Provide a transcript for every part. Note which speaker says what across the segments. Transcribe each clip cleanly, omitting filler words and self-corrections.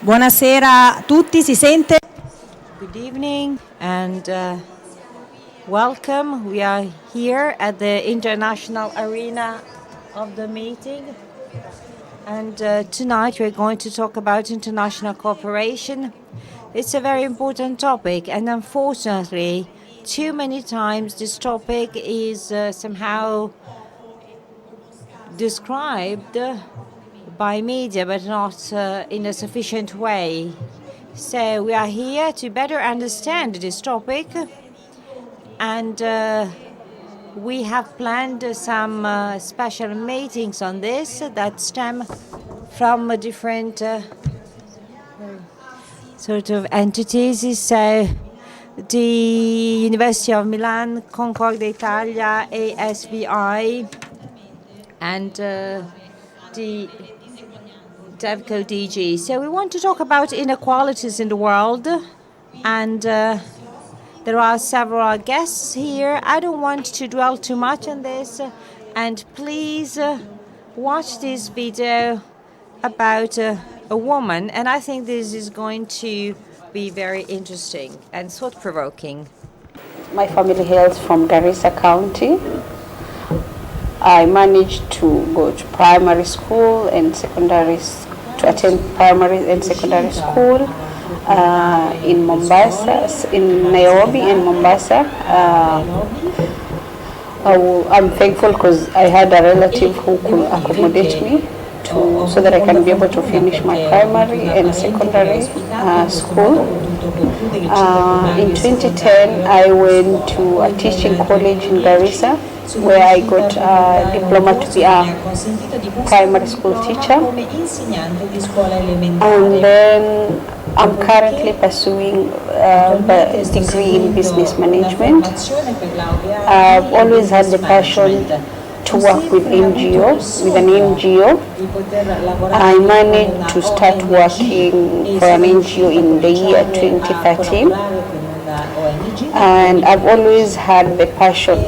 Speaker 1: Buonasera a tutti, si sente?
Speaker 2: Good evening and welcome. We are here at the international arena of the meeting. And tonight we're going to talk about international cooperation. It's a very important topic, and unfortunately, too many times this topic is somehow described by media, but not in a sufficient way. So we are here to better understand this topic, and we have planned some special meetings on this that stem from different sort of entities. So the University of Milan, Concordia Italia, AVSI, and the Devco DG. So we want to talk about inequalities in the world, and there are several guests here. I don't want to dwell too much on this, and please watch this video about a woman, and I think this is going to be very interesting and thought-provoking.
Speaker 3: My family hails from Garissa County. I managed to go to primary school and to attend primary and secondary school in Mombasa, in Nairobi and Mombasa. I'm thankful because I had a relative who could accommodate me so that I can be able to finish my primary and secondary school. In 2010, I went to a teaching college in Garissa, where I got a diploma to be a primary school teacher. And then I'm currently pursuing a degree in business management. I've always had the passion to work with an NGO. I managed to start working for an NGO in the year 2013. And I've always had the passion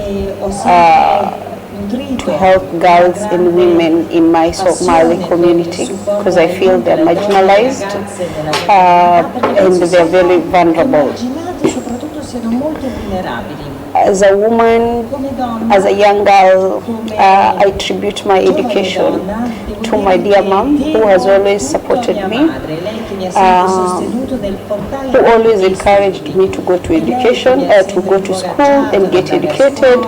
Speaker 3: to help girls and women in my Somali community, because I feel they're marginalized and they're very vulnerable. As a woman, as a young girl, I tribute my education to my dear mom, who has always supported me, who always encouraged me to go to education, to go to school and get educated.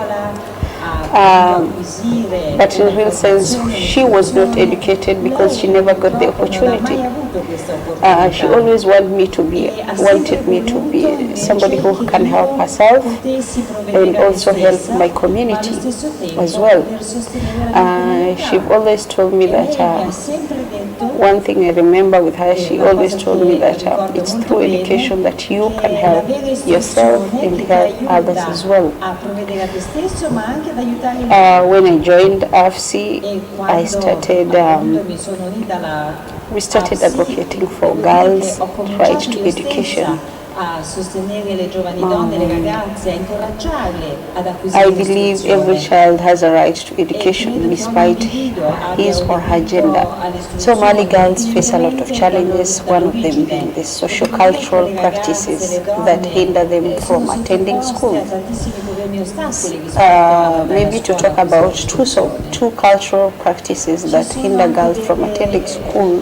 Speaker 3: But in real sense, she was not educated because she never got the opportunity. She always wanted me to be somebody who can help herself and also help my community as well. She always told me that one thing I remember with her, she always told me that it's through education that you can help yourself and help others as well. When I joined AVSI, we started advocating for girls' right to education. I believe every child has a right to education despite his or her gender. Somali girls face a lot of challenges, one of them being the socio-cultural practices that hinder them from attending school. Maybe to talk about two cultural practices that hinder girls from attending school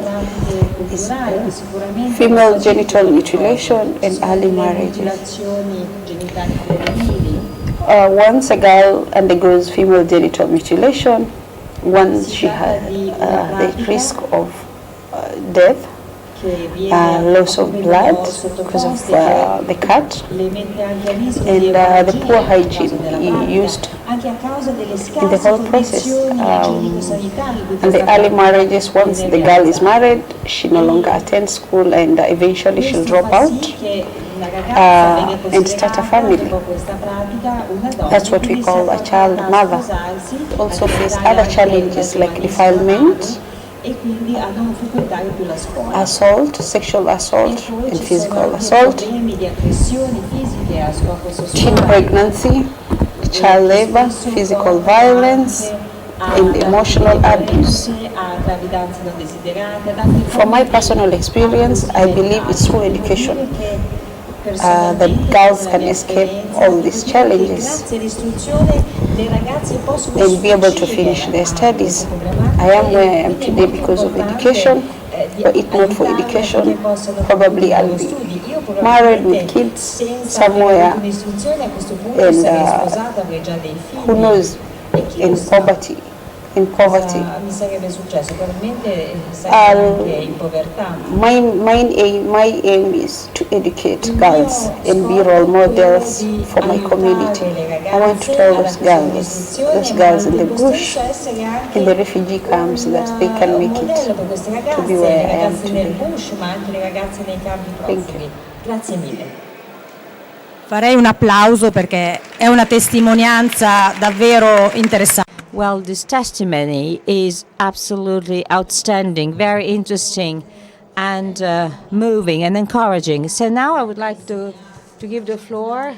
Speaker 3: is female genital mutilation and early marriages. Once a girl undergoes female genital mutilation, once she has the risk of death, loss of blood because of the cut, and the poor hygiene used in the whole process. And the early marriages, once the girl is married, she no longer attends school and eventually she'll drop out and start a family. That's what we call a child mother. Also face other challenges like defilement, assault, sexual assault and physical assault, teen pregnancy, child labor, physical violence, and emotional abuse. From my personal experience, I believe it's through education that girls can escape all these challenges and be able to finish their studies. I am where I am today because of education. But if not for education, probably I'll be married with kids somewhere and who knows, in poverty.
Speaker 4: Mi sarebbe successo probabilmente anche in povertà.
Speaker 3: My aim is to educate girls and be role models for my community. I want to tell those girls in the bush, in the refugee camps, that they can make it to be where I am today. Thank you.
Speaker 4: Grazie mille.
Speaker 1: Farei un applauso perché è una testimonianza davvero interessante.
Speaker 2: Well, this testimony is absolutely outstanding, very interesting, and moving and encouraging. So now I would like to give the floor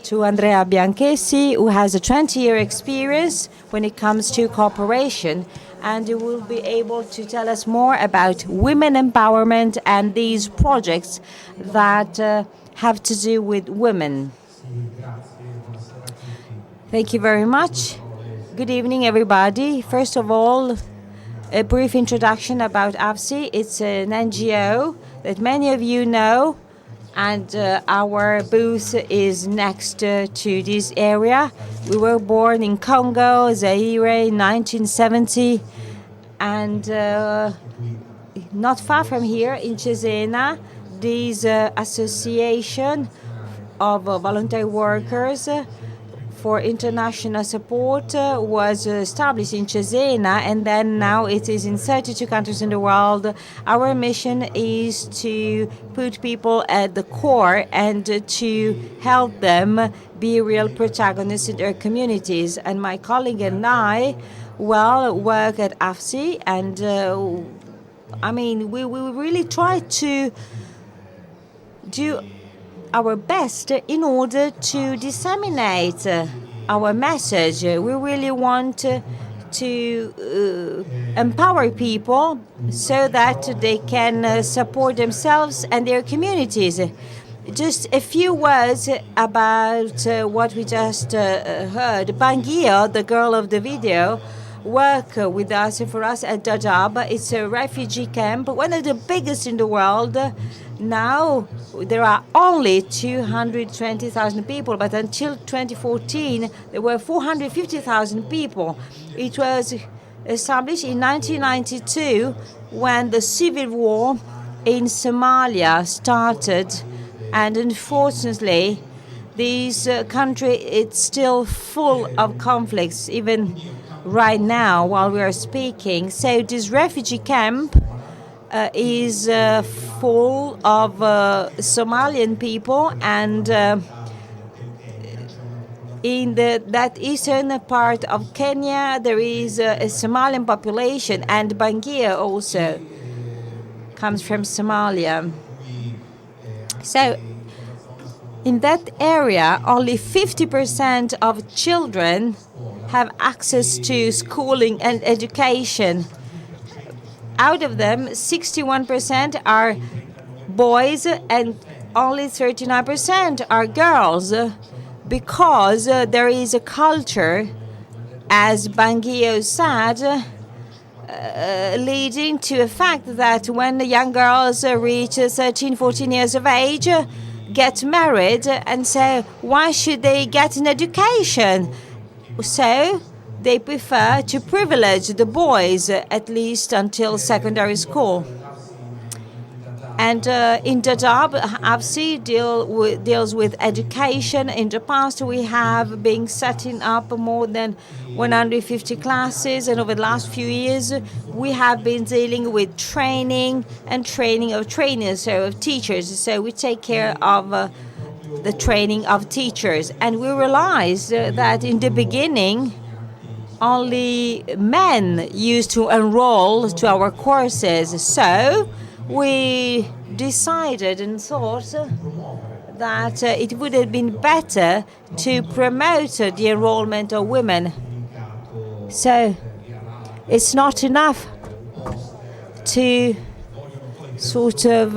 Speaker 2: to Andrea Bianchessi, who has a 20-year experience when it comes to cooperation, and who will be able to tell us more about women empowerment and these projects that have to do with women. Thank you very much. Good evening, everybody. First of all, a brief introduction about AVSI. It's an NGO that many of you know, and our booth is next to this area. We were born in Congo, Zaire, in 1970, and not far from here in Cesena, this association of voluntary workers for international support was established in Cesena, and then now it is in 32 countries in the world. Our mission is to put people at the core and to help them be real protagonists in their communities. And my colleague and I, work at AVSI, and we really try to do our best in order to disseminate our message. We really want to empower people so that they can support themselves and their communities. Just a few words about what we just heard. Bangio, the girl of the video, work with us for us at Dadaab. It's a refugee camp, one of the biggest in the world. Now there are only 220,000 people, but until 2014 there were 450,000 people. It was established in 1992 when the civil war in Somalia started, and unfortunately this country is still full of conflicts even right now while we are speaking. So this refugee camp is full of Somalian people, and in that eastern part of Kenya there is a Somalian population, and Bangio also comes from Somalia. So in that area only 50% of children have access to schooling and education. Out of them, 61% are boys and only 39% are girls, because there is a culture, as Bangio said, leading to a fact that when the young girls reach 13, 14 years of age, get married, and say, why should they get an education? So they prefer to privilege the boys, at least until secondary school. And in Dadaab, AVSI deals with education. In the past, we have been setting up more than 150 classes, and over the last few years, we have been dealing with training of trainers, so of teachers. So we take care of the training of teachers. And we realized that in the beginning, only men used to enroll to our courses. So we decided and thought that it would have been better to promote the enrollment of women. So it's not enough to sort of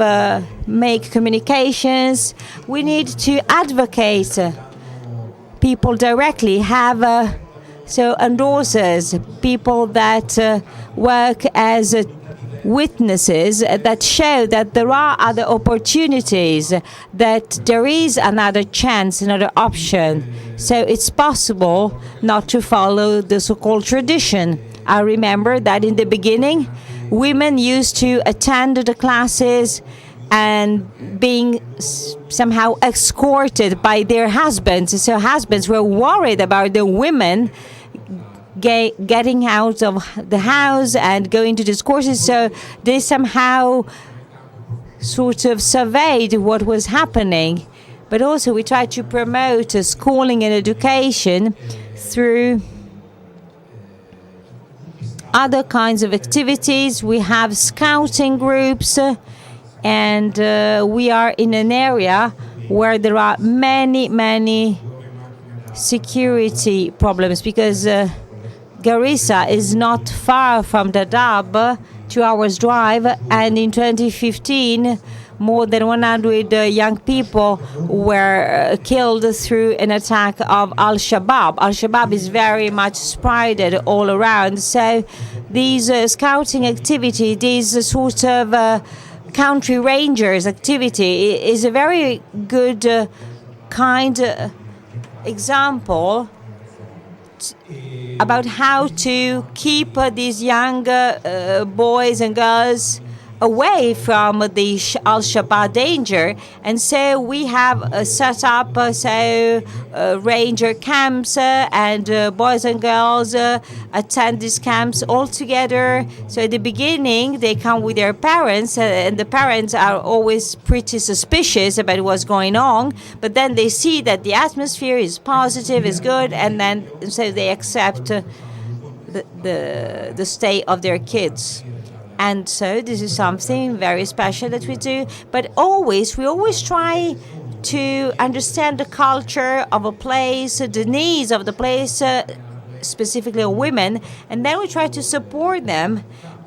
Speaker 2: make communications. We need to advocate people directly, have endorsers, people that work as witnesses that show that there are other opportunities, that there is another chance, another option. So it's possible not to follow the so-called tradition. I remember that in the beginning, women used to attend the classes and being somehow escorted by their husbands. So husbands were worried about the women getting out of the house and going to these courses. So they somehow sort of surveyed what was happening. But also we try to promote schooling and education through other kinds of activities. We have scouting groups, and we are in an area where there are many security problems, because Garissa is not far from Dadaab, 2 hours drive, and in 2015 more than 100 young people were killed through an attack of Al-Shabaab. Al-Shabaab is very much spread all around. So these scouting activity, these sort of country rangers activity is a very good kind example about how to keep these young boys and girls away from the Al-Shabaab danger. And so we have set up ranger camps, and boys and girls attend these camps all together. So at the beginning they come with their parents, and the parents are always pretty suspicious about what's going on, but then they see that the atmosphere is positive, is good, and then so they accept the stay of their kids. And so this is something very special that we do. But we always try to understand the culture of a place, the needs of the place, specifically of women, and then we try to support them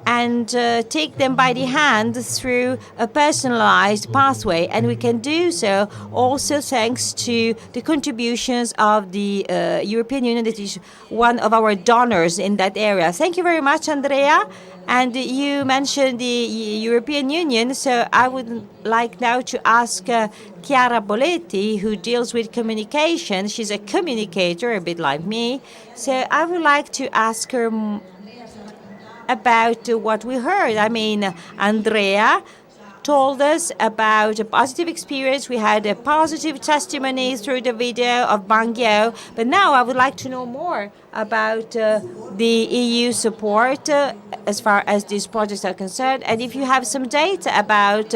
Speaker 2: and take them by the hand through a personalized pathway. And we can do so also thanks to the contributions of the European Union, that is one of our donors in that area. Thank you very much, Andrea. And you mentioned the European Union, so I would like now to ask Chiara Puletti, who deals with communication. She's a communicator, a bit like me. So I would like to ask her about what we heard. I mean, Andrea told us about a positive experience. We had a positive testimony through the video of Bangio. But now I would like to know more about the EU support as far as these projects are concerned. And if you have some data about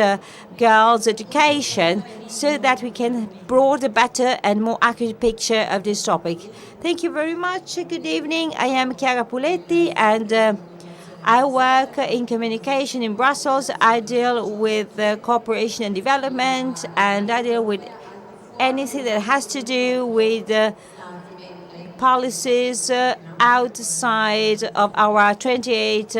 Speaker 2: girls' education, so that we can broad a better and more accurate picture of this topic. Thank you very much. Good evening. I am Chiara Puletti, and I work in communication in Brussels. I deal with cooperation and development, and I deal with anything that has to do with policies outside of our 28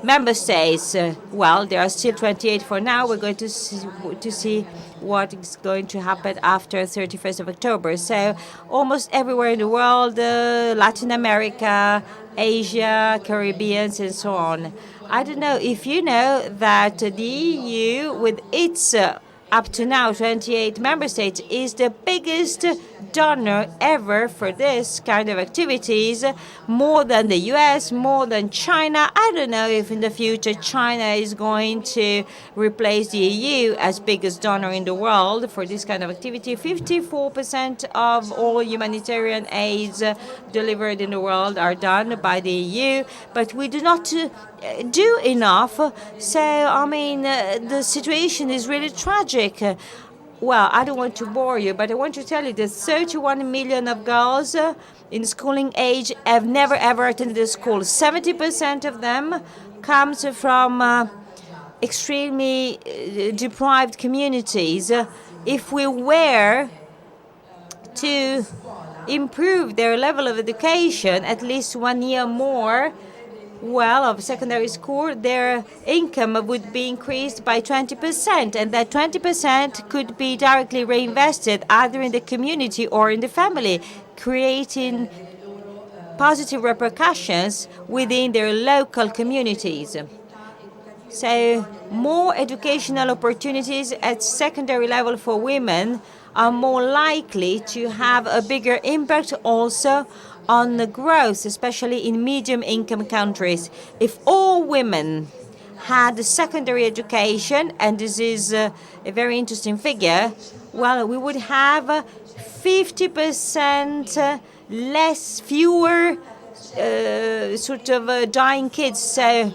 Speaker 2: member states. Well, there are still 28 for now. We're going to see what is going to happen after 31st of October. So almost everywhere in the world, Latin America, Asia, Caribbean, and so on. I don't know if you know that the EU, with its up to now 28 member states, is the biggest donor ever for this kind of activities, more than the US, more than China. I don't know if in the future China is going to replace the EU as biggest donor in the world for this kind of activity. 54% of all humanitarian aids delivered in the world are done by the EU, but we do not do enough. So, I mean, the situation is really tragic. Well, I don't want to bore you, but I want to tell you that 31 million of girls in schooling age have never ever attended a school. 70% of them comes from extremely deprived communities. If we were to improve their level of education at least 1 year more, of secondary school, their income would be increased by 20%, and that 20% could be directly reinvested either in the community or in the family, creating positive repercussions within their local communities. So more educational opportunities at secondary level for women are more likely to have a bigger impact also on the growth, especially in medium-income countries. If all women had a secondary education, and this is a very interesting figure, well, we would have 50% fewer dying kids, so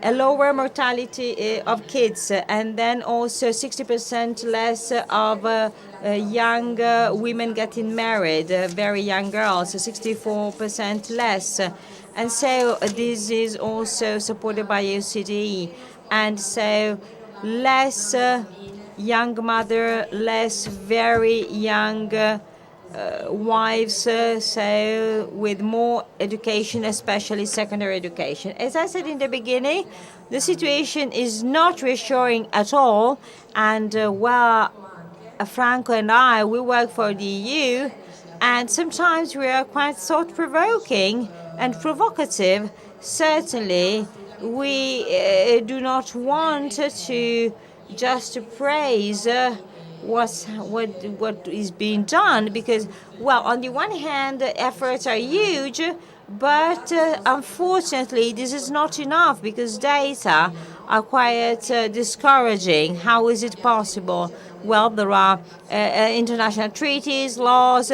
Speaker 2: a lower mortality of kids, and then also 60% less of young women getting married, very young girls, 64% less. And so this is also supported by OECD. And so less young mother, less very young wives, so with more education, especially secondary education. As I said in the beginning, the situation is not reassuring at all, and Franco and I, we work for the EU, and sometimes we are quite thought-provoking and provocative. Certainly, we do not want to just praise what is being done, because, well, on the one hand, the efforts are huge, but unfortunately, this is not enough because data are quite discouraging. How is it possible? Well, there are international treaties, laws.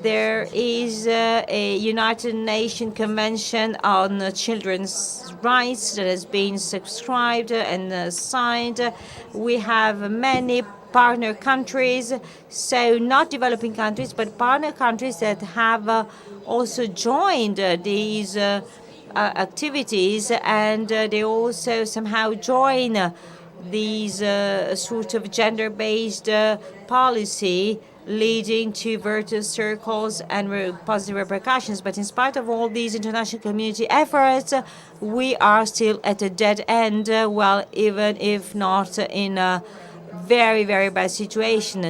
Speaker 2: There is a United Nations Convention on Children's Rights that has been subscribed and signed. We have many partner countries, so not developing countries, but partner countries that have also joined these activities, and they also somehow join these sort of gender-based policy, leading to virtuous circles and positive repercussions. But in spite of all these international community efforts, we are still at a dead end, even if not in a very, very bad situation,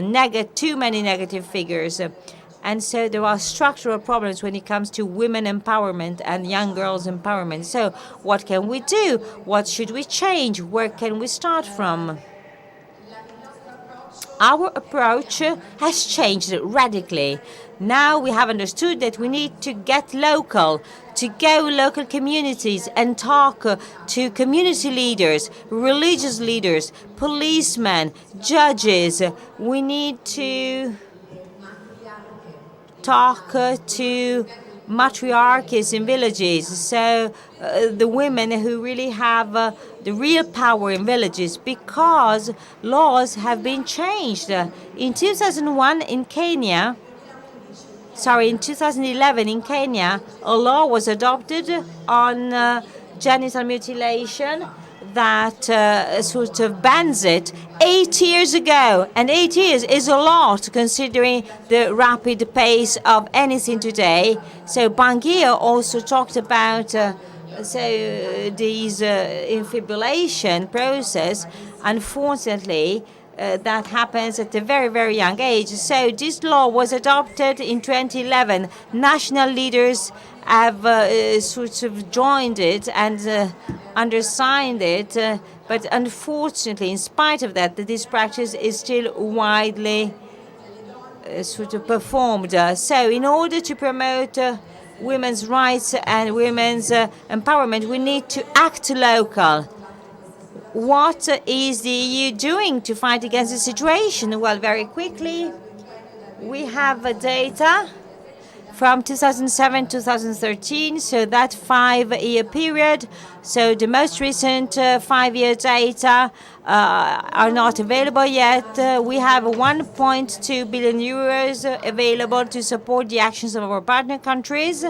Speaker 2: too many negative figures. And so there are structural problems when it comes to women empowerment and young girls empowerment. So what can we do? What should we change? Where can we start from? Our approach has changed radically. Now we have understood that we need to get local, to go local communities and talk to community leaders, religious leaders, policemen, judges. We need to talk to matriarchs in villages, so the women who really have the real power in villages, because laws have been changed. In 2011 in Kenya, a law was adopted on genital mutilation that sort of bans it 8 years ago. And 8 years is a lot considering the rapid pace of anything today. So Bangio also talked about these infibulation process. Unfortunately, that happens at a very, very young age. So this law was adopted in 2011. National leaders have sort of joined it and undersigned it. But unfortunately, in spite of that, this practice is still widely sort of performed. So in order to promote women's rights and women's empowerment, we need to act local. What is the EU doing to fight against the situation? Well, very quickly, we have data from 2007-2013, so that 5-year period. So the most recent 5-year data are not available yet. We have 1.2 billion euros available to support the actions of our partner countries.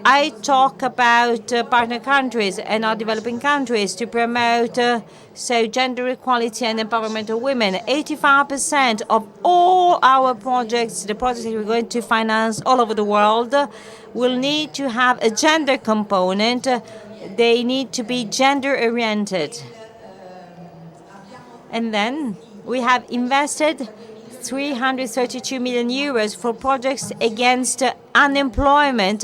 Speaker 2: I talk about partner countries and not developing countries to promote gender equality and empowerment of women. 85% of all our projects, the projects that we're going to finance all over the world, will need to have a gender component. They need to be gender-oriented. And then we have invested 332 million euros for projects against unemployment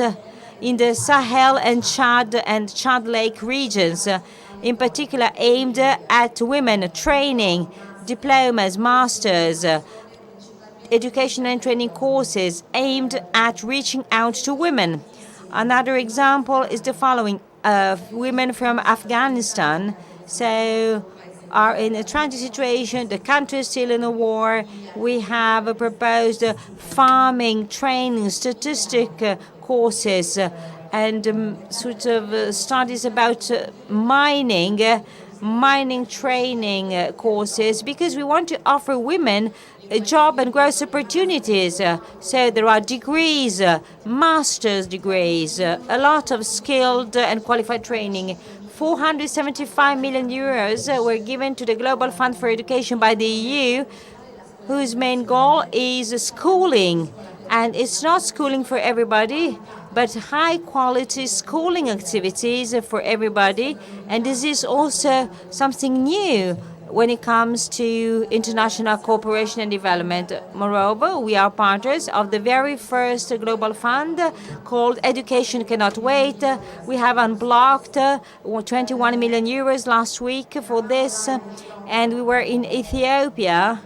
Speaker 2: in the Sahel and Chad Lake regions, in particular aimed at women, training, diplomas, masters, education and training courses aimed at reaching out to women. Another example is the following. Women from Afghanistan, are in a transit situation. The country is still in a war. We have proposed farming, training, statistic courses, and studies about mining training courses, because we want to offer women job and growth opportunities. So there are degrees, master's degrees, a lot of skilled and qualified training. 475 million euros were given to the Global Fund for Education by the EU, whose main goal is schooling. And it's not schooling for everybody, but high-quality schooling activities for everybody. And this is also something new when it comes to international cooperation and development. Moreover, we are partners of the very first global fund called Education Cannot Wait. We have unblocked 21 million euros last week for this, and we were in Ethiopia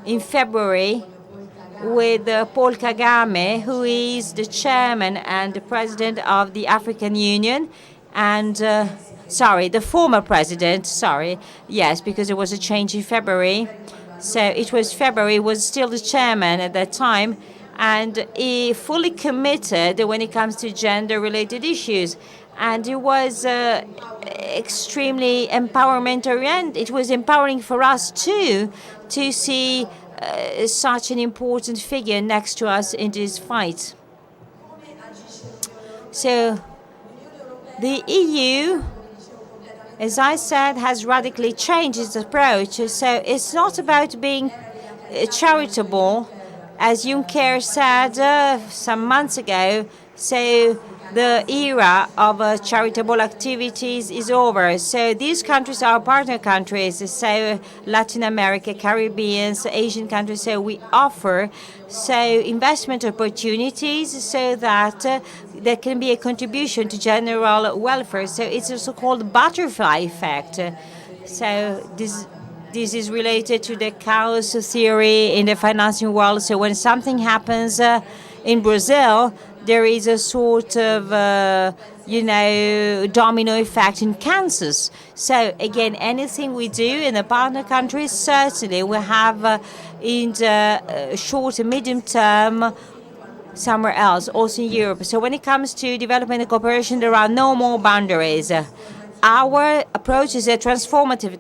Speaker 2: in February with Paul Kagame, who is the chairman and the president of the African Union, and the former president, yes, because there was a change in February. So it was February, was still the chairman at that time, and he fully committed when it comes to gender-related issues. And it was extremely empowerment-oriented. It was empowering for us, too, to see such an important figure next to us in this fight. So the EU, as I said, has radically changed its approach. So it's not about being charitable, as Juncker said some months ago. So the era of charitable activities is over. So these countries are partner countries, so Latin America, Caribbean, Asian countries. So we offer investment opportunities so that there can be a contribution to general welfare. So it's a so-called butterfly effect. So this is related to the chaos theory in the financing world. So when something happens in Brazil, there is a sort of, domino effect in Kansas. So again, anything we do in the partner countries, certainly we have in the short and medium term somewhere else, also in Europe. So when it comes to development and cooperation, there are no more boundaries. Our approach is a transformative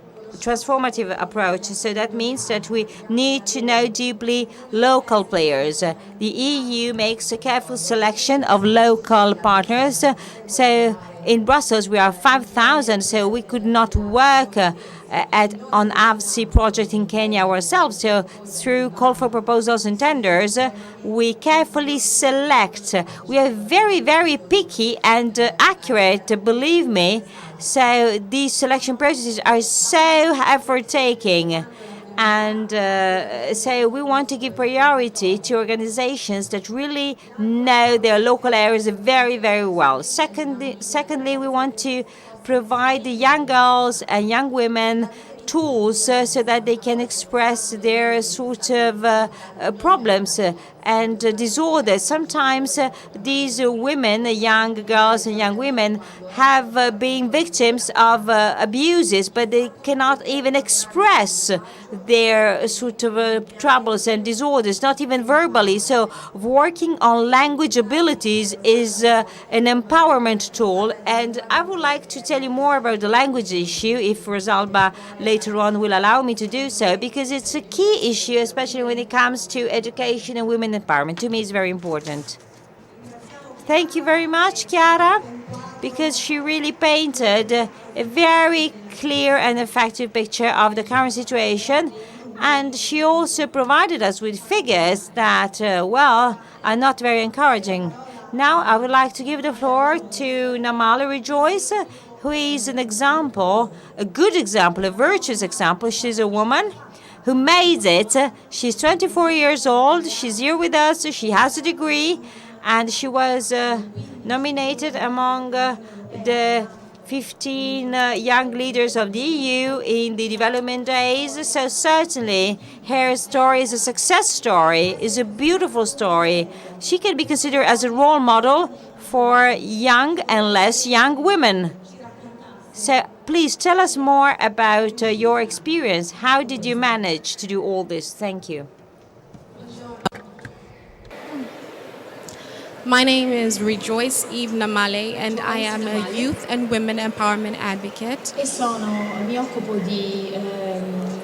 Speaker 2: approach. So that means that we need to know deeply local players. The EU makes a careful selection of local partners. So in Brussels, we are 5,000, so we could not work on AVSI project in Kenya ourselves. So through call for proposals and tenders, we carefully select. We are very, very picky and accurate, believe me. So these selection processes are so effort-taking. And so we want to give priority to organizations that really know their local areas very, very well. Secondly, we want to provide the young girls and young women tools so that they can express their sort of problems and disorders. Sometimes these women, young girls and young women, have been victims of abuses, but they cannot even express their sort of troubles and disorders, not even verbally. So working on language abilities is an empowerment tool. And I would like to tell you more about the language issue, if Rosalba later on will allow me to do so, because it's a key issue, especially when it comes to education and women empowerment. To me, it's very important. Thank you very much, Chiara, because she really painted a very clear and effective picture of the current situation. And she also provided us with figures that, are not very encouraging. Now I would like to give the floor to Namale Rejoice, who is an example, a good example, a virtuous example. She's a woman who made it. She's 24 years old. She's here with us. She has a degree, and she was nominated among the 15 young leaders of the EU in the development days. So certainly her story is a success story, is a beautiful story. She can be considered as a role model for young and less young women. So please tell us more about your experience. How did you manage to do all this? Thank you.
Speaker 5: My name is Rejoice Eve Namale, and I am a youth and women empowerment advocate.
Speaker 6: Mi occupo di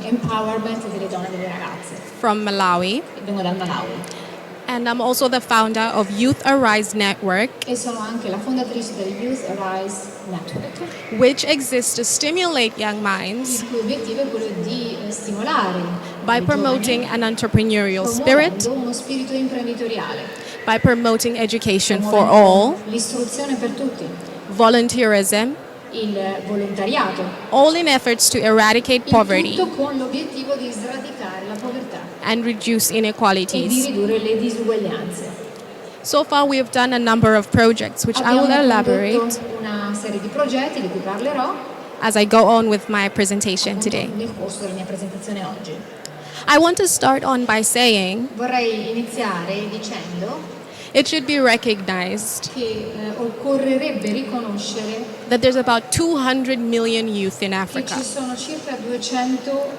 Speaker 6: empowerment delle donne e delle ragazze.
Speaker 5: From Malawi.
Speaker 6: Vengo dal Malawi.
Speaker 5: And I'm also the founder of Youth Arise Network,
Speaker 6: E sono anche la fondatrice del Youth Arise Network,
Speaker 5: which exists to stimulate young minds
Speaker 6: il cui obiettivo è quello di stimolare
Speaker 5: by
Speaker 6: i
Speaker 5: promoting
Speaker 6: giovani,
Speaker 5: an entrepreneurial spirit,
Speaker 6: promuovendo uno spirito imprenditoriale,
Speaker 5: by promoting education for all,
Speaker 6: l'istruzione per tutti,
Speaker 5: volunteerism,
Speaker 6: il volontariato,
Speaker 5: all in efforts to eradicate
Speaker 6: il
Speaker 5: poverty
Speaker 6: tutto con l'obiettivo di sradicare la povertà
Speaker 5: and reduce
Speaker 6: e di
Speaker 5: inequalities.
Speaker 6: ridurre le disuguaglianze.
Speaker 5: So far, we have done a number of projects, which I will
Speaker 6: Abbiamo
Speaker 5: elaborate
Speaker 6: condotto una serie di progetti di cui parlerò
Speaker 5: as I go on with my presentation today.
Speaker 6: nel corso della mia presentazione oggi.
Speaker 5: I want to start on by saying
Speaker 6: Vorrei iniziare dicendo
Speaker 5: it should be recognized
Speaker 6: che occorrerebbe riconoscere
Speaker 5: that there's about 200 million youth in
Speaker 6: che
Speaker 5: Africa.
Speaker 6: ci sono circa 200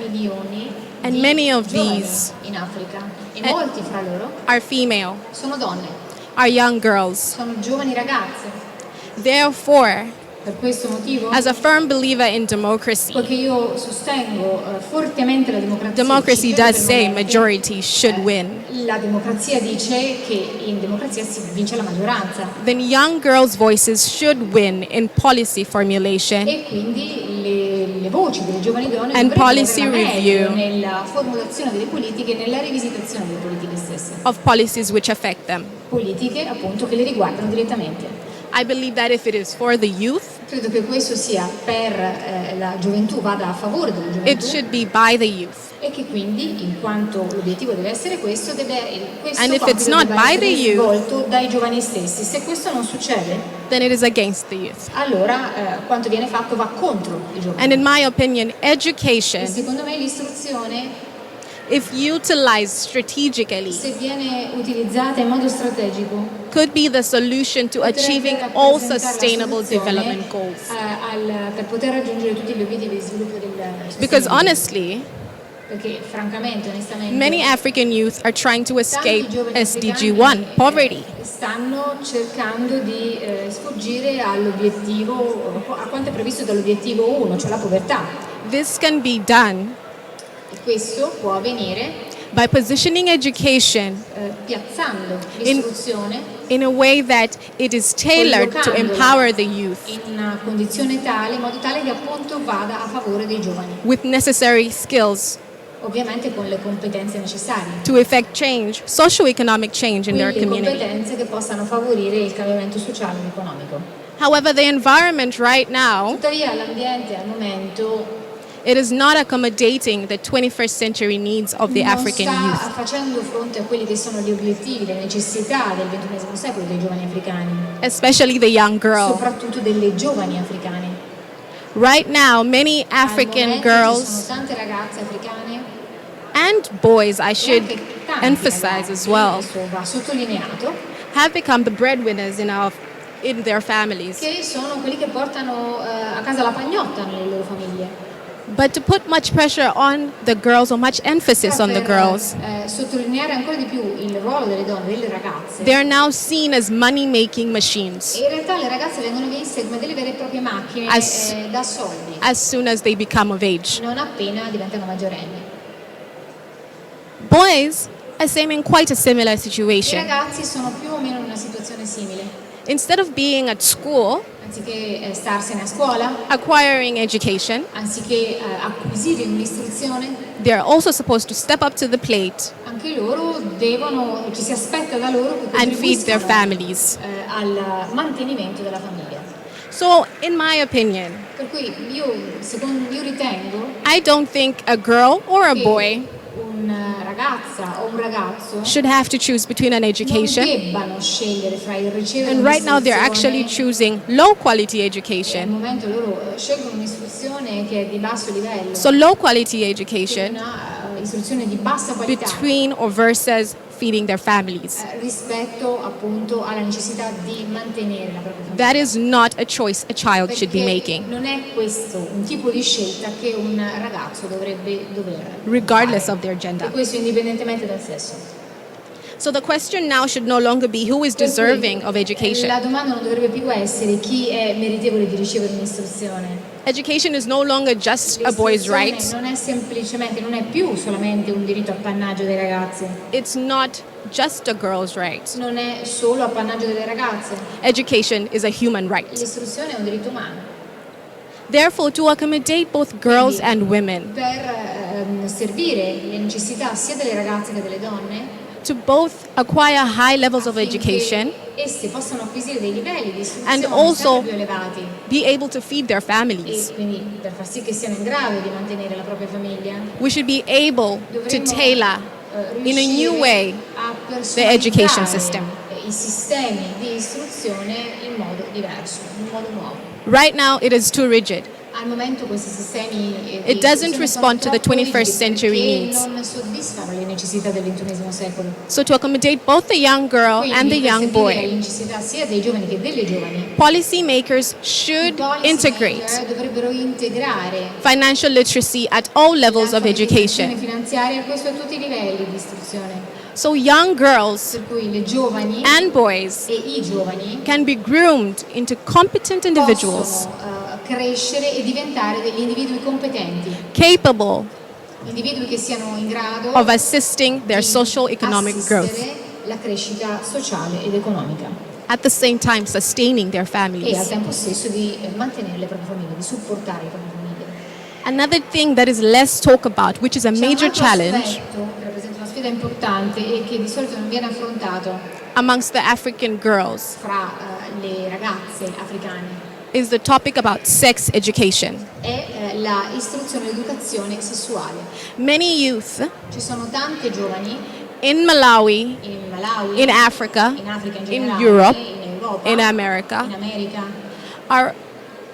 Speaker 6: milioni
Speaker 5: And
Speaker 6: di
Speaker 5: many of
Speaker 6: giovani
Speaker 5: these
Speaker 6: in Africa e
Speaker 5: eh,
Speaker 6: molti fra loro
Speaker 5: are female,
Speaker 6: sono donne,
Speaker 5: are young girls.
Speaker 6: sono giovani ragazze.
Speaker 5: Therefore,
Speaker 6: Per questo motivo,
Speaker 5: as a firm believer in democracy,
Speaker 6: poiché io sostengo fortemente la democrazia,
Speaker 5: democracy
Speaker 6: ci credo
Speaker 5: does say
Speaker 6: fermamente,
Speaker 5: majority should win.
Speaker 6: la democrazia dice che in democrazia si vince la maggioranza
Speaker 5: Then young girls' voices should win in policy formulation
Speaker 6: e quindi le voci delle giovani donne
Speaker 5: and
Speaker 6: dovrebbero
Speaker 5: policy
Speaker 6: avere la meglio
Speaker 5: review
Speaker 6: nella formulazione delle politiche e nella rivisitazione delle politiche stesse.
Speaker 5: of policies which affect them.
Speaker 6: Politiche appunto che le riguardano direttamente.
Speaker 5: I believe that if it is for the youth,
Speaker 6: Credo che questo sia per la gioventù, vada a favore della
Speaker 5: it
Speaker 6: gioventù
Speaker 5: should be by the youth.
Speaker 6: e che quindi, in quanto l'obiettivo deve essere questo, questo
Speaker 5: And if it's
Speaker 6: compito
Speaker 5: not
Speaker 6: deve
Speaker 5: by
Speaker 6: essere
Speaker 5: the youth,
Speaker 6: svolto dai giovani stessi. Se questo non succede,
Speaker 5: then it is against the youth.
Speaker 6: allora quanto viene fatto va contro i giovani.
Speaker 5: And in my opinion,
Speaker 6: E
Speaker 5: education,
Speaker 6: secondo me l'istruzione,
Speaker 5: if utilized strategically,
Speaker 6: se viene utilizzata in modo strategico,
Speaker 5: could be the solution to achieving
Speaker 6: potrebbe
Speaker 5: all
Speaker 6: rappresentare la
Speaker 5: sustainable
Speaker 6: soluzione,
Speaker 5: development goals.
Speaker 6: per poter raggiungere tutti gli obiettivi di sviluppo del
Speaker 5: Because
Speaker 6: sostenibile.
Speaker 5: honestly,
Speaker 6: Perché francamente, onestamente,
Speaker 5: many African youth are trying to escape
Speaker 6: tanti giovani
Speaker 5: SDG
Speaker 6: africani,
Speaker 5: 1, poverty.
Speaker 6: stanno cercando di sfuggire all'obiettivo, a quanto è previsto dall'obiettivo 1, cioè la povertà.
Speaker 5: This can be done
Speaker 6: E questo può avvenire
Speaker 5: by positioning education
Speaker 6: piazzando l'istruzione
Speaker 5: in a way that it is tailored to empower the youth
Speaker 6: in una condizione tale, in modo tale che appunto vada a favore dei giovani,
Speaker 5: with necessary skills
Speaker 6: ovviamente con le competenze necessarie,
Speaker 5: to effect change, socio-economic change in their
Speaker 6: quindi
Speaker 5: community.
Speaker 6: competenze che possano favorire il cambiamento sociale ed economico.
Speaker 5: However, the environment right now,
Speaker 6: Tuttavia l'ambiente al momento
Speaker 5: it is not accommodating the 21st century needs of the
Speaker 6: non
Speaker 5: African
Speaker 6: sta
Speaker 5: youth.
Speaker 6: facendo fronte a quelli che sono gli obiettivi, le necessità del XXI secolo dei giovani africani,
Speaker 5: Especially the young girl.
Speaker 6: soprattutto delle giovani africane.
Speaker 5: Right now, many
Speaker 6: Al
Speaker 5: African
Speaker 6: momento
Speaker 5: girls
Speaker 6: ci sono tante ragazze africane
Speaker 5: and boys, I
Speaker 6: e
Speaker 5: should
Speaker 6: anche tanti
Speaker 5: emphasize
Speaker 6: ragazzi,
Speaker 5: as well,
Speaker 6: questo va sottolineato,
Speaker 5: have become the breadwinners in their families.
Speaker 6: che sono quelli che portano a casa la pagnotta nelle loro famiglie.
Speaker 5: But to put much pressure on the girls or much emphasis on the
Speaker 6: Per,
Speaker 5: girls,
Speaker 6: sottolineare ancora di più il ruolo delle donne, delle ragazze,
Speaker 5: they're now seen as money-making machines
Speaker 6: e in realtà le ragazze vengono viste come delle vere e proprie macchine
Speaker 5: As-
Speaker 6: da soldi,
Speaker 5: as soon as they become of age.
Speaker 6: non appena diventano maggiorenni.
Speaker 5: Boys are same in quite a similar
Speaker 6: I
Speaker 5: situation.
Speaker 6: ragazzi sono più o meno in una situazione simile.
Speaker 5: instead of being at school,
Speaker 6: anziché starsene a scuola,
Speaker 5: acquiring education,
Speaker 6: anziché acquisire un'istruzione,
Speaker 5: they're also supposed to step up to the plate
Speaker 6: anche loro devono, ci si aspetta da loro che
Speaker 5: and feed their
Speaker 6: contribuiscano
Speaker 5: families.
Speaker 6: al mantenimento della famiglia.
Speaker 5: So, in my opinion,
Speaker 6: Per cui io ritengo
Speaker 5: I don't think a girl or a
Speaker 6: che
Speaker 5: boy
Speaker 6: una ragazza o un ragazzo
Speaker 5: should have to choose between an
Speaker 6: non
Speaker 5: education.
Speaker 6: debbano scegliere fra il ricevere
Speaker 5: And right now they're actually
Speaker 6: un'istruzione.
Speaker 5: choosing low quality
Speaker 6: Al
Speaker 5: education.
Speaker 6: momento loro scelgono un'istruzione che è di basso livello,
Speaker 5: So low quality
Speaker 6: quindi
Speaker 5: education
Speaker 6: una istruzione di bassa qualità
Speaker 5: between or versus feeding their families.
Speaker 6: rispetto appunto alla necessità di mantenere la propria famiglia.
Speaker 5: That is not a choice a child should be
Speaker 6: Perché
Speaker 5: making,
Speaker 6: non è questo un tipo di scelta che un ragazzo dovrebbe dover
Speaker 5: regardless
Speaker 6: fare.
Speaker 5: of their
Speaker 6: E
Speaker 5: gender.
Speaker 6: questo indipendentemente dal sesso.
Speaker 5: So the question now should no longer be who is
Speaker 6: Per cui,
Speaker 5: deserving of
Speaker 6: La
Speaker 5: education.
Speaker 6: domanda non dovrebbe più essere chi è meritevole di ricevere un'istruzione.
Speaker 5: Education is no longer just a boy's
Speaker 6: L'istruzione
Speaker 5: right.
Speaker 6: non è semplicemente, non è più solamente un diritto appannaggio dei ragazzi,
Speaker 5: It's not just a girl's right.
Speaker 6: non è solo appannaggio delle ragazze.
Speaker 5: Education is a human right.
Speaker 6: L'istruzione è un diritto umano.
Speaker 5: Therefore, to accommodate both girls and women,
Speaker 6: Per servire le necessità sia delle ragazze che delle donne,
Speaker 5: to both acquire high levels of education,
Speaker 6: affinché esse possano acquisire dei livelli di
Speaker 5: and
Speaker 6: istruzione
Speaker 5: also
Speaker 6: sempre più elevati
Speaker 5: be able to feed their
Speaker 6: e
Speaker 5: families.
Speaker 6: quindi per far sì che siano in grado di mantenere la propria famiglia,
Speaker 5: We should be able to
Speaker 6: dovremmo
Speaker 5: tailor in a new way
Speaker 6: a
Speaker 5: the education
Speaker 6: personalizzare
Speaker 5: system.
Speaker 6: i sistemi di istruzione in modo diverso, in modo nuovo.
Speaker 5: Right now, it is too rigid.
Speaker 6: Al momento questi sistemi di
Speaker 5: It doesn't
Speaker 6: istruzione
Speaker 5: respond to
Speaker 6: sono
Speaker 5: the
Speaker 6: troppo
Speaker 5: 21st
Speaker 6: rigidi
Speaker 5: century
Speaker 6: perché
Speaker 5: needs.
Speaker 6: non soddisfano le necessità del XXI secolo.
Speaker 5: So to accommodate both the young girl and the
Speaker 6: Quindi per
Speaker 5: young
Speaker 6: servire alle
Speaker 5: boy,
Speaker 6: necessità sia dei giovani che delle giovani,
Speaker 5: policymakers
Speaker 6: i
Speaker 5: should
Speaker 6: policy
Speaker 5: integrate
Speaker 6: maker dovrebbero integrare
Speaker 5: financial literacy at all levels of
Speaker 6: l'alfabetizzazione
Speaker 5: education.
Speaker 6: finanziaria, questo a tutti i livelli di istruzione.
Speaker 5: So young girls
Speaker 6: Per cui le giovani
Speaker 5: and boys
Speaker 6: e i giovani
Speaker 5: can be groomed into competent individuals,
Speaker 6: possono crescere e diventare degli individui competenti,
Speaker 5: capable
Speaker 6: individui che siano in grado
Speaker 5: of assisting their
Speaker 6: di
Speaker 5: socio-economic growth,
Speaker 6: assistere la crescita sociale ed economica
Speaker 5: at the same time sustaining their
Speaker 6: e al
Speaker 5: families.
Speaker 6: tempo stesso di mantenere le proprie famiglie, di supportare le proprie famiglie.
Speaker 5: Another thing that is less talked about, which is a
Speaker 6: C'è
Speaker 5: major
Speaker 6: un altro
Speaker 5: challenge
Speaker 6: aspetto che rappresenta una sfida importante e che di solito non viene affrontato
Speaker 5: amongst the African girls,
Speaker 6: fra le ragazze africane
Speaker 5: is the topic about sex education.
Speaker 6: è la istruzione e l'educazione sessuale.
Speaker 5: Many youth
Speaker 6: Ci sono tante giovani
Speaker 5: in Malawi,
Speaker 6: in Malawi,
Speaker 5: in Africa,
Speaker 6: in Africa in
Speaker 5: in
Speaker 6: generale,
Speaker 5: Europe,
Speaker 6: in Europa,
Speaker 5: in America,
Speaker 6: in America,
Speaker 5: are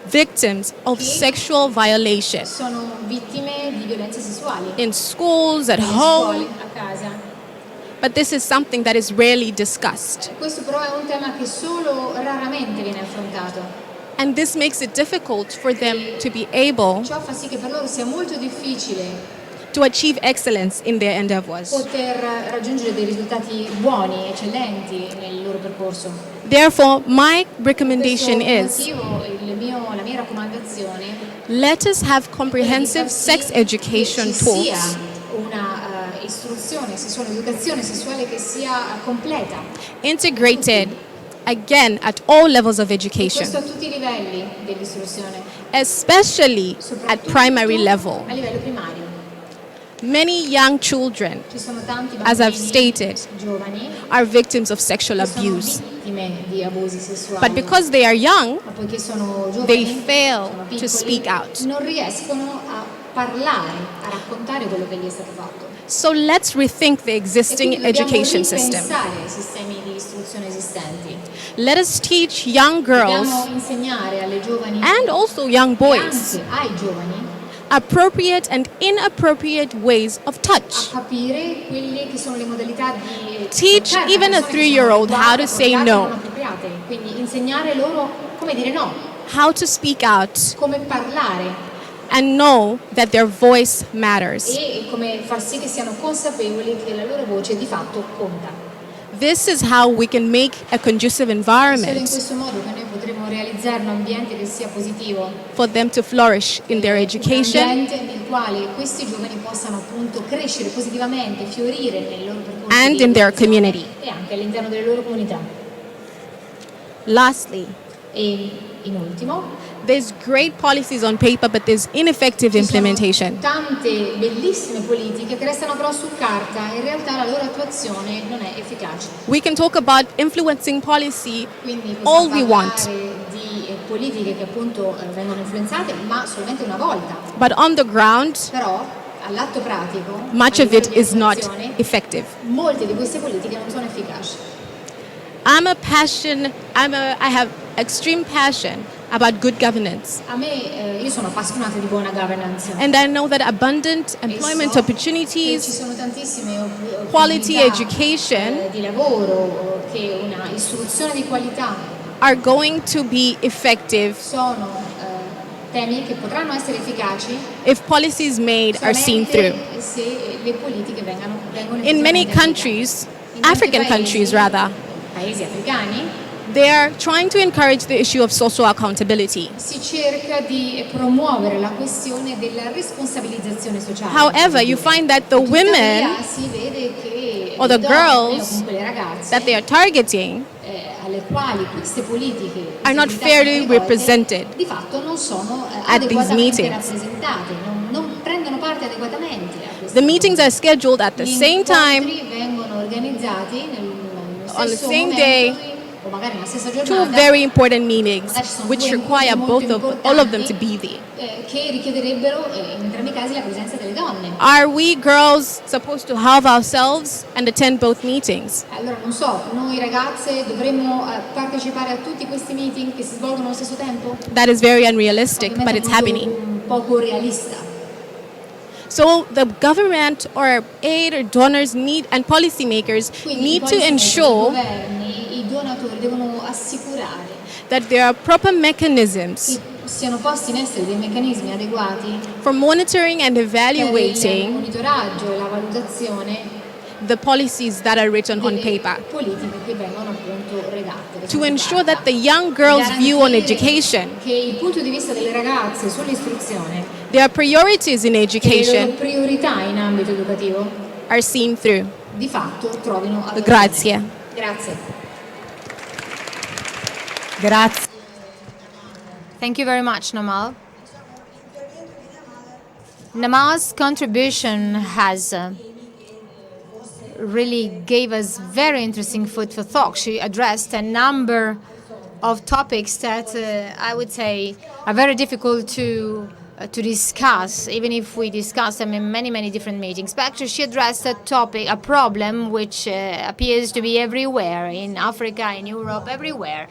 Speaker 5: victims of sexual violation
Speaker 6: sono vittime di violenze sessuali
Speaker 5: in schools, at
Speaker 6: nelle
Speaker 5: home,
Speaker 6: scuole, a casa.
Speaker 5: but this is something that is rarely discussed.
Speaker 6: Questo però è un tema che solo raramente viene affrontato.
Speaker 5: And this makes it difficult for them to be able
Speaker 6: Ciò fa sì che per loro sia molto difficile
Speaker 5: to achieve excellence in their endeavors.
Speaker 6: poter raggiungere dei risultati buoni, eccellenti nel loro percorso.
Speaker 5: Therefore, my
Speaker 6: Per
Speaker 5: recommendation
Speaker 6: questo
Speaker 5: is
Speaker 6: motivo la mia raccomandazione
Speaker 5: let us have
Speaker 6: è
Speaker 5: comprehensive
Speaker 6: di far
Speaker 5: sex
Speaker 6: sì
Speaker 5: education
Speaker 6: che ci sia
Speaker 5: talks
Speaker 6: una istruzione sessuale, educazione sessuale che sia completa.
Speaker 5: integrated again at all levels of
Speaker 6: E
Speaker 5: education,
Speaker 6: questo a tutti i livelli dell'istruzione,
Speaker 5: especially at
Speaker 6: soprattutto
Speaker 5: primary level.
Speaker 6: a livello primario.
Speaker 5: Many young children
Speaker 6: Ci sono tanti
Speaker 5: As I've
Speaker 6: bambini
Speaker 5: stated,
Speaker 6: giovani
Speaker 5: are victims of sexual
Speaker 6: che sono
Speaker 5: abuse.
Speaker 6: vittime di abusi sessuali.
Speaker 5: But because they are young,
Speaker 6: Ma poiché sono giovani,
Speaker 5: they fail
Speaker 6: sono
Speaker 5: to
Speaker 6: piccoli,
Speaker 5: speak out.
Speaker 6: non riescono a parlare, a raccontare quello che gli è stato fatto.
Speaker 5: So let's rethink the
Speaker 6: E
Speaker 5: existing
Speaker 6: quindi dobbiamo
Speaker 5: education system.
Speaker 6: ripensare ai sistemi di istruzione esistenti.
Speaker 5: Let us teach young girls
Speaker 6: Dobbiamo insegnare alle giovani
Speaker 5: and also young
Speaker 6: e
Speaker 5: boys
Speaker 6: anche ai giovani
Speaker 5: appropriate and inappropriate ways of
Speaker 6: a
Speaker 5: touch.
Speaker 6: capire quelle che sono le modalità di
Speaker 5: Teach
Speaker 6: toccare
Speaker 5: even a
Speaker 6: persone che
Speaker 5: 3-year-old
Speaker 6: sono
Speaker 5: how to say
Speaker 6: appropriate e
Speaker 5: no.
Speaker 6: non appropriate. Quindi insegnare loro come dire no,
Speaker 5: How to speak out
Speaker 6: come parlare
Speaker 5: and know that their voice matters.
Speaker 6: e come far sì che siano consapevoli che la loro voce di fatto conta.
Speaker 5: This is how we can make a conducive
Speaker 6: Solo in
Speaker 5: environment
Speaker 6: questo modo che noi potremo realizzare un ambiente che sia positivo,
Speaker 5: for them to flourish in their
Speaker 6: un
Speaker 5: education
Speaker 6: ambiente nel quale questi giovani possano appunto crescere positivamente, fiorire nei loro percorsi
Speaker 5: and
Speaker 6: di
Speaker 5: in their
Speaker 6: educazione
Speaker 5: community.
Speaker 6: e anche all'interno delle loro comunità.
Speaker 5: Lastly,
Speaker 6: E in ultimo,
Speaker 5: there's great policies on paper, but there's ineffective
Speaker 6: ci sono
Speaker 5: implementation.
Speaker 6: tante bellissime politiche che restano però su carta e in realtà la loro attuazione non è efficace.
Speaker 5: We can talk about influencing policy
Speaker 6: Quindi
Speaker 5: all
Speaker 6: possiamo
Speaker 5: we want,
Speaker 6: parlare di politiche che appunto vengono influenzate, ma solamente una volta.
Speaker 5: but on the ground,
Speaker 6: Però all'atto pratico,
Speaker 5: much
Speaker 6: a
Speaker 5: of
Speaker 6: livello
Speaker 5: it
Speaker 6: di
Speaker 5: is not
Speaker 6: attuazione,
Speaker 5: effective.
Speaker 6: molte di queste politiche non sono efficaci.
Speaker 5: I have extreme passion about good governance.
Speaker 6: Io sono appassionata di buona governance.
Speaker 5: And I know that abundant
Speaker 6: E
Speaker 5: employment
Speaker 6: so che ci
Speaker 5: opportunities,
Speaker 6: sono tantissime
Speaker 5: quality
Speaker 6: opportunità,
Speaker 5: education
Speaker 6: di lavoro, che una istruzione di qualità
Speaker 5: are going to be effective
Speaker 6: sono temi che potranno essere efficaci
Speaker 5: if policies made are seen through.
Speaker 6: solamente se le politiche vengono
Speaker 5: In many
Speaker 6: effettivamente
Speaker 5: countries,
Speaker 6: applicate. In molti
Speaker 5: African countries rather,
Speaker 6: paesi africani,
Speaker 5: they are trying to encourage the issue of social accountability.
Speaker 6: si cerca di promuovere la questione della responsabilizzazione sociale.
Speaker 5: However, you find that the women
Speaker 6: Tuttavia, si vede che
Speaker 5: or the
Speaker 6: le donne, o
Speaker 5: girls
Speaker 6: comunque le ragazze
Speaker 5: that they are targeting
Speaker 6: alle quali queste politiche
Speaker 5: are not
Speaker 6: queste
Speaker 5: fairly
Speaker 6: attività sono rivolte,
Speaker 5: represented
Speaker 6: di fatto non sono
Speaker 5: at these
Speaker 6: adeguatamente
Speaker 5: meetings.
Speaker 6: rappresentate, non prendono parte adeguatamente a queste
Speaker 5: The meetings are scheduled at the
Speaker 6: Gli
Speaker 5: same time,
Speaker 6: incontri vengono organizzati nello
Speaker 5: on the
Speaker 6: stesso
Speaker 5: same
Speaker 6: momento,
Speaker 5: day,
Speaker 6: o magari nella stessa
Speaker 5: two
Speaker 6: giornata.
Speaker 5: very important meetings
Speaker 6: Magari ci sono
Speaker 5: which
Speaker 6: due
Speaker 5: require
Speaker 6: incontri molto
Speaker 5: all of them to
Speaker 6: importanti,
Speaker 5: be there.
Speaker 6: che richiederebbero in entrambi i casi la presenza delle donne.
Speaker 5: Are we girls supposed to halve ourselves and attend both meetings?
Speaker 6: Allora non so, noi ragazze dovremmo partecipare a tutti questi meeting che si svolgono allo stesso tempo?
Speaker 5: That is very unrealistic, but
Speaker 6: Ovviamente
Speaker 5: it's
Speaker 6: è molto
Speaker 5: happening.
Speaker 6: poco realista.
Speaker 5: So the government or aid or donors and policymakers
Speaker 6: Quindi
Speaker 5: need
Speaker 6: i
Speaker 5: to
Speaker 6: policymaker, i
Speaker 5: ensure
Speaker 6: governi, i donatori devono assicurare
Speaker 5: that there are proper
Speaker 6: che
Speaker 5: mechanisms
Speaker 6: siano posti in essere dei meccanismi adeguati
Speaker 5: for monitoring and
Speaker 6: per il
Speaker 5: evaluating
Speaker 6: monitoraggio e la valutazione
Speaker 5: the policies that are written on
Speaker 6: delle
Speaker 5: paper,
Speaker 6: politiche che vengono appunto redatte. che
Speaker 5: to
Speaker 6: sono
Speaker 5: ensure
Speaker 6: fatte.
Speaker 5: that the young girls' view on
Speaker 6: Garantire
Speaker 5: education,
Speaker 6: che il punto di vista delle ragazze sull'istruzione
Speaker 5: their priorities in
Speaker 6: e le
Speaker 5: education
Speaker 6: loro priorità in ambito educativo
Speaker 5: are seen through.
Speaker 6: di fatto trovino attuazione.
Speaker 5: Grazie.
Speaker 6: Grazie.
Speaker 1: Grazie.
Speaker 2: Thank you very much, Namal. Namal's contribution has really gave us very interesting food for thought. She addressed a number of topics that I would say are very difficult to discuss, even if we discuss them in many, many different meetings. But actually, she addressed a problem which appears to be everywhere, in Africa, in Europe, everywhere.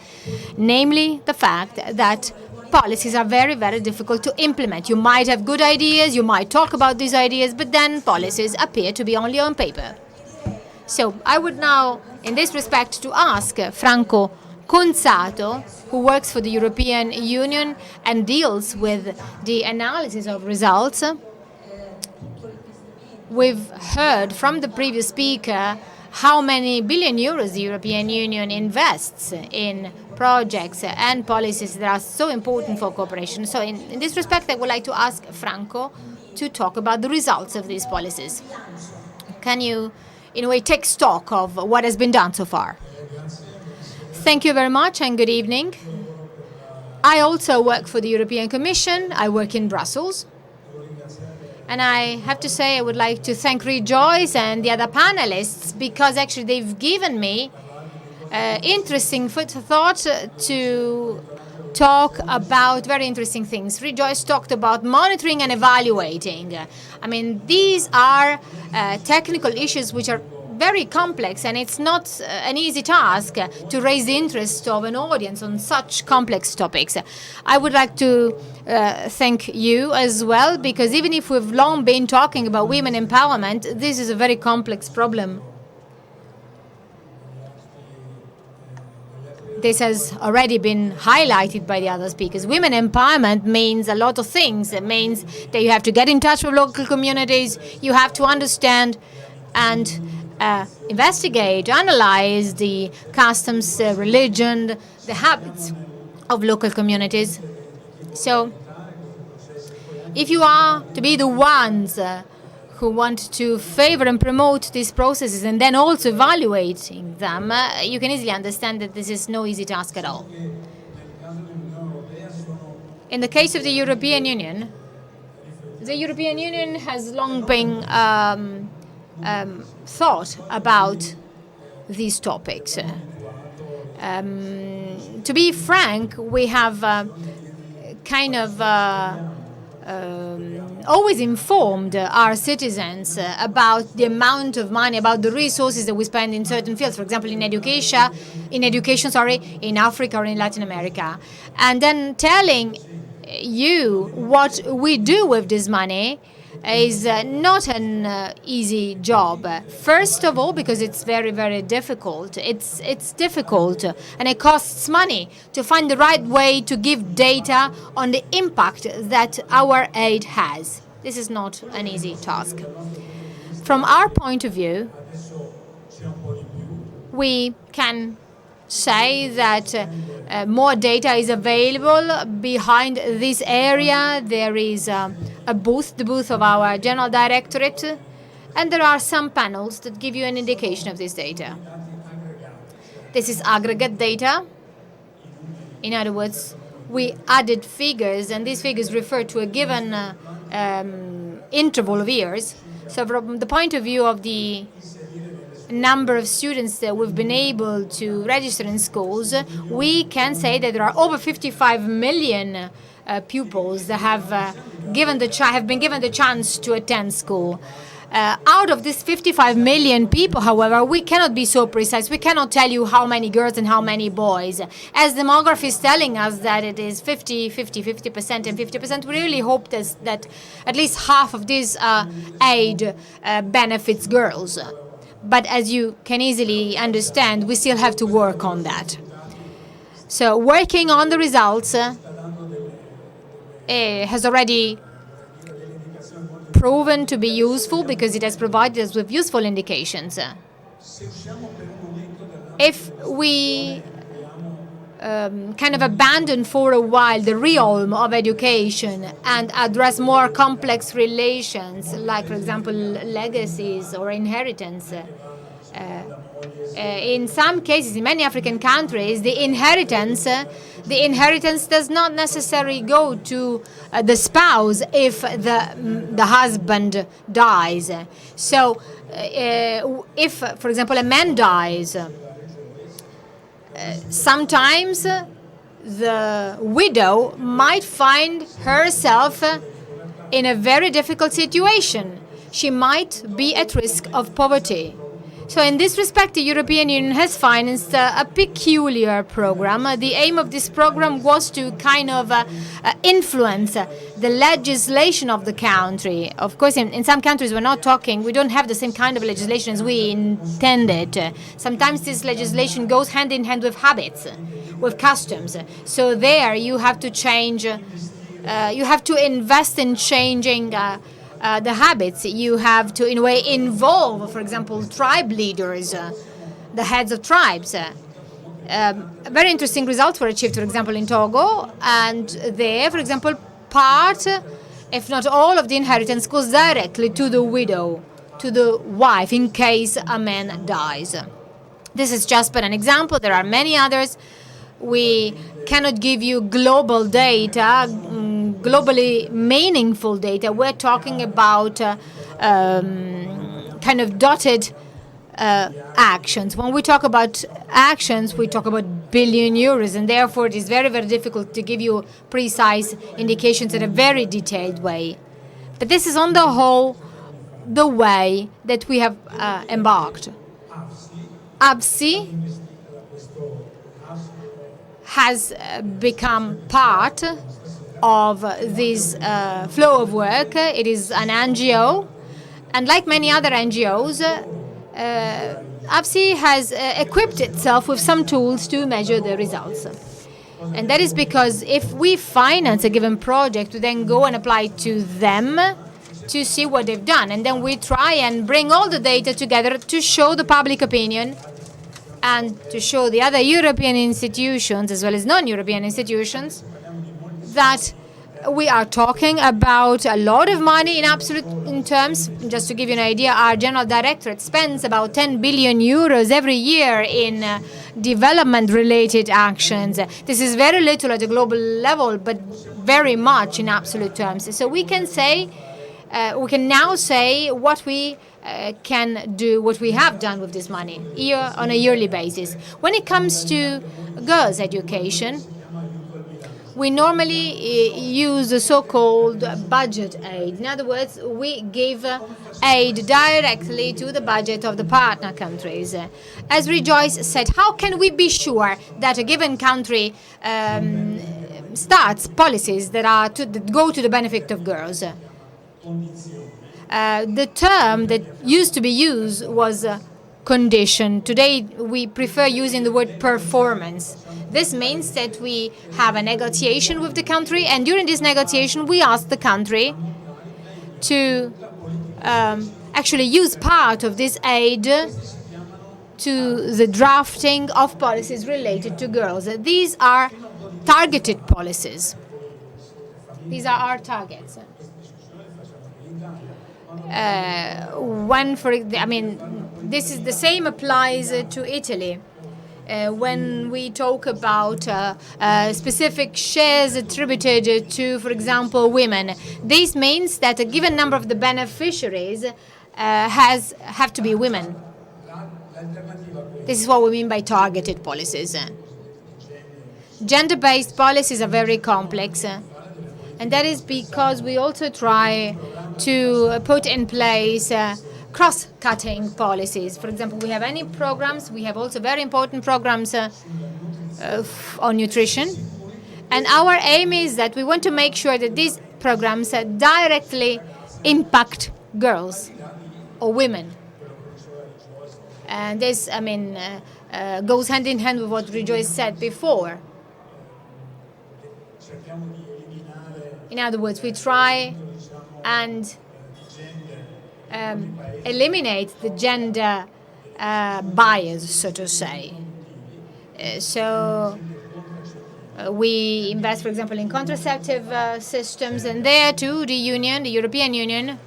Speaker 2: Namely, the fact that policies are very, very difficult to implement. You might have good ideas, you might talk about these ideas, but then policies appear to be only on paper. So I would now, in this respect, to ask Franco Conzato, who works for the European Union and deals with the analysis of results. We've heard from the previous speaker how many billion euros the European Union invests in projects and policies that are so important for cooperation. So in this respect, I would like to ask Franco to talk about the results of these policies. Can you, in a way, take stock of what has been done so far? Thank you very much and good evening. I also work for the European Commission. I work in Brussels. And I have to say I would like to thank Rejoice and the other panelists because actually they've given me interesting food for thought to talk about very interesting things. Rejoice talked about monitoring and evaluating. I mean, these are technical issues which are very complex, and it's not an easy task to raise the interest of an audience on such complex topics. I would like to thank you as well, because even if we've long been talking about women empowerment, this is a very complex problem. This has already been highlighted by the other speakers. Women empowerment means a lot of things. It means that you have to get in touch with local communities, you have to understand and investigate, analyze the customs, religion, the habits of local communities. So if you are to be the ones
Speaker 6: who want to favor and promote these processes and then also evaluating them, you can easily understand that this is no easy task at all. In the case of the European Union has long been thought about these topics. To be frank, we have always informed our citizens about the amount of money, about the resources that we spend in certain fields, for example, in education, in Africa or in Latin America. And then telling you what we do with this money is not an easy job. First of all, because it's very, very difficult. It's difficult and it costs money to find the right way to give data on the impact that our aid has. This is not an easy task. From our point of view, we can say that more data is available. Behind this area there is a booth, the booth of our General Directorate, and there are some panels that give you an indication of this data. This is aggregate data. In other words, we added figures, and these figures refer to a given interval of years. So from the point of view of the number of students that we've been able to register in schools, we can say that there are over 55 million pupils that have been given the chance to attend school. Out of these 55 million people, however, we cannot be so precise. We cannot tell you how many girls and how many boys. As demography is telling us that it is 50% and 50%, we really hope that at least half of this aid benefits girls. But as you can easily understand, we still have to work on that. So working on the results has already proven to be useful because it has provided us with useful indications. If we abandon for a while the realm of education and address more complex relations, like, for example, legacies or inheritance. In some cases, in many African countries, the inheritance does not necessarily go to the spouse if the husband dies. So, if, for example, a man dies, sometimes the widow might find herself in a very difficult situation. She might be at risk of poverty. So in this respect, the European Union has financed a peculiar program. The aim of this program was to influence the legislation of the country. Of course, in some countries we don't have the same kind of legislation as we intended. Sometimes this legislation goes hand in hand with habits, with customs. So there you have to change, you have to invest in changing the habits. You have to, in a way, involve, for example, tribe leaders, the heads of tribes. Very interesting results were achieved, for example, in Togo. And there, for example, part, if not all, of the inheritance goes directly to the widow, to the wife, in case a man dies. This is just but an example. There are many others. We cannot give you global data, globally meaningful data. We're talking about dotted actions. When we talk about actions, we talk about billion euros, and therefore it is very, very difficult to give you precise indications in a very detailed way. But this is on the whole the way that we have embarked. AVSI has become part of this flow of work. It is an NGO, and like many other NGOs, AVSI has equipped itself with some tools to measure the results. And that is because if we finance a given project, we then go and apply to them to see what they've done. And then we try and bring all the data together to show the public opinion and to show the other European institutions as well as non-European institutions that we are talking about a lot of money in terms. Just to give you an idea, our general directorate spends about 10 billion euros every year in development-related actions. This is very little at a global level, but very much in absolute terms. So we can say, we can now say what we can do, what we have done with this money on a yearly basis. When it comes to girls' education, we normally use the so-called budget aid. In other words, we give aid directly to the budget of the partner countries. As Rejoice said, how can we be sure that a given country starts policies that go to the benefit of girls? The term that used to be used was condition. Today, we prefer using the word performance. This means that we have a negotiation with the country, and during this negotiation, we ask the country to actually use part of this aid to the drafting of policies related to girls. These are targeted policies. These are our targets. This is the same applies to Italy. When we talk about specific shares attributed to, for example, women, this means that a given number of the beneficiaries have to be women. This is what we mean by targeted policies. Gender-based policies are very complex, and that is because we also try to put in place cross-cutting policies. For example, we have any programs. We have also very important programs on nutrition. And our aim is that we want to make sure that these programs directly impact girls or women. And this, goes hand in hand with what Rejoice said before. In other words, we try and eliminate the gender bias, so to say. We invest, for example, in contraceptive systems, and there too, the European Union,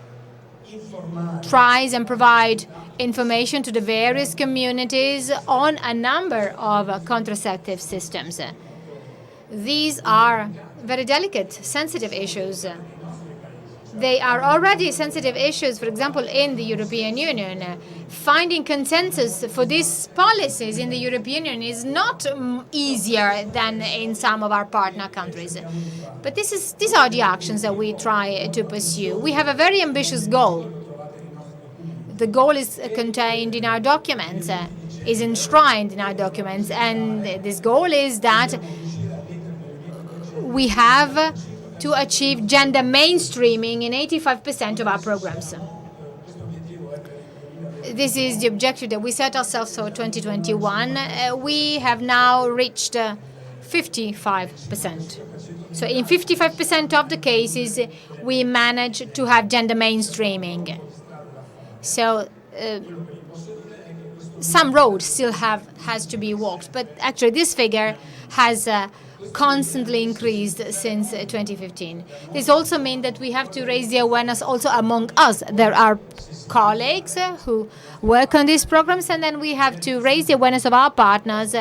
Speaker 6: tries and provide information to the various communities on a number of contraceptive systems. These are very delicate, sensitive issues. They are already sensitive issues, for example, in the European Union. Finding consensus for these policies in the European Union is not easier than in some of our partner countries. But these are the actions that we try to pursue. We have a very ambitious goal. The goal is contained in our documents, is enshrined in our documents, and this goal is that we have to achieve gender mainstreaming in 85% of our programs. This is the objective that we set ourselves for 2021. We have now reached 55%. So in 55% of the cases, we manage to have gender mainstreaming. So some road still has to be walked, but actually this figure has constantly increased since 2015. This also means that we have to raise the awareness also among us. There are colleagues who work on these programs, and then we have to raise the awareness of our partners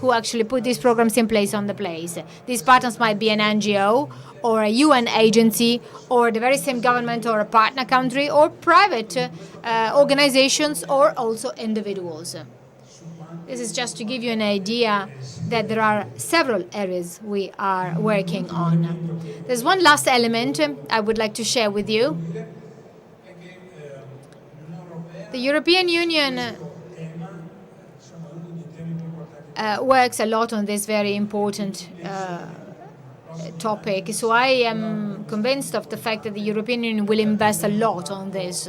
Speaker 6: who actually put these programs in place on the place. These partners might be an NGO or a UN agency or the very same government or a partner country or private organizations or also individuals. This is just to give you an idea that there are several areas we are working on. There's one last element I would like to share with you. The European Union works a lot on this very important topic. So I am convinced of the fact that the European Union will invest a lot on this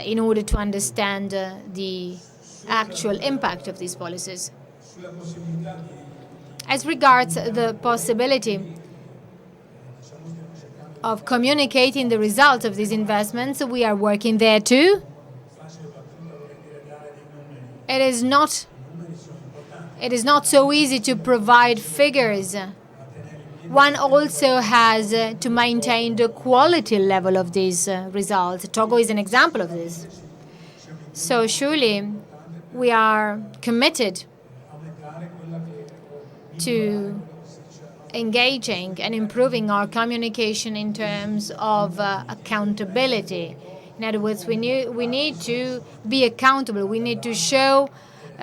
Speaker 6: in order to understand the actual impact of these policies. As regards the possibility of communicating the result of these investments, we are working there too. It is not so easy to provide figures, one also has to maintain the quality level of these results. Togo is an example of this. So surely we are committed to engaging and improving our communication in terms of accountability. In other words, we need to be accountable. We need to show,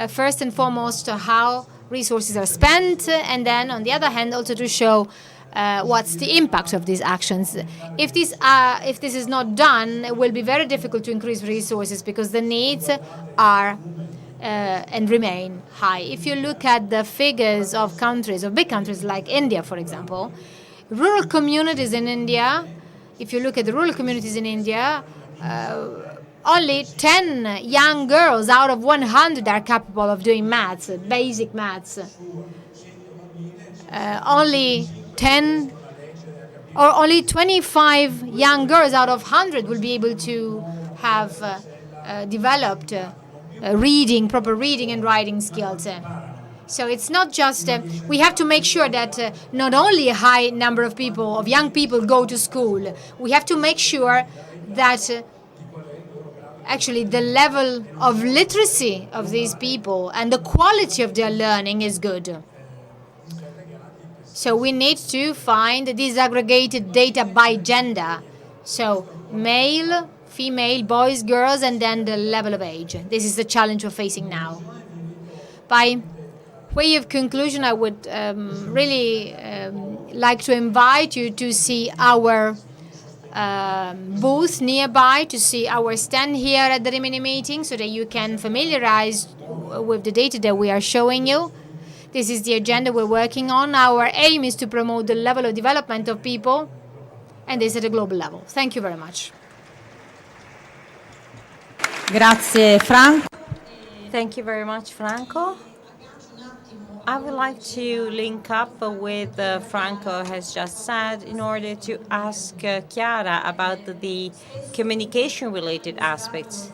Speaker 6: first and foremost, how resources are spent, and then, on the other hand, also to show what's the impact of these actions. If this is not done, it will be very difficult to increase resources because the needs are and remain high. If you look at the figures of countries, of big countries like India, for example, rural communities in India, if you look at the rural communities in India, only 10 young girls out of 100 are capable of doing maths, basic maths. Only 10 or only 25 young girls out of 100 will be able to have developed proper reading and writing skills. So it's not just, we have to make sure that not only a high number of people, of young people go to school, we have to make sure that actually the level of literacy of these people and the quality of their learning is good. So we need to find disaggregated data by gender. So male, female, boys, girls, and then the level of age. This is the challenge we're facing now. By way of conclusion, I would really like to invite you to see our booth nearby, to see our stand here at the Rimini meeting, so that you can familiarize with the data that we are showing you. This is the agenda we're working on. Our aim is to promote the level of development of people, and this at a global level. Thank you very much.
Speaker 1: Grazie, Franco.
Speaker 2: Thank you very much, Franco. I would like to link up with Franco has just said in order to ask Chiara about the communication-related aspects.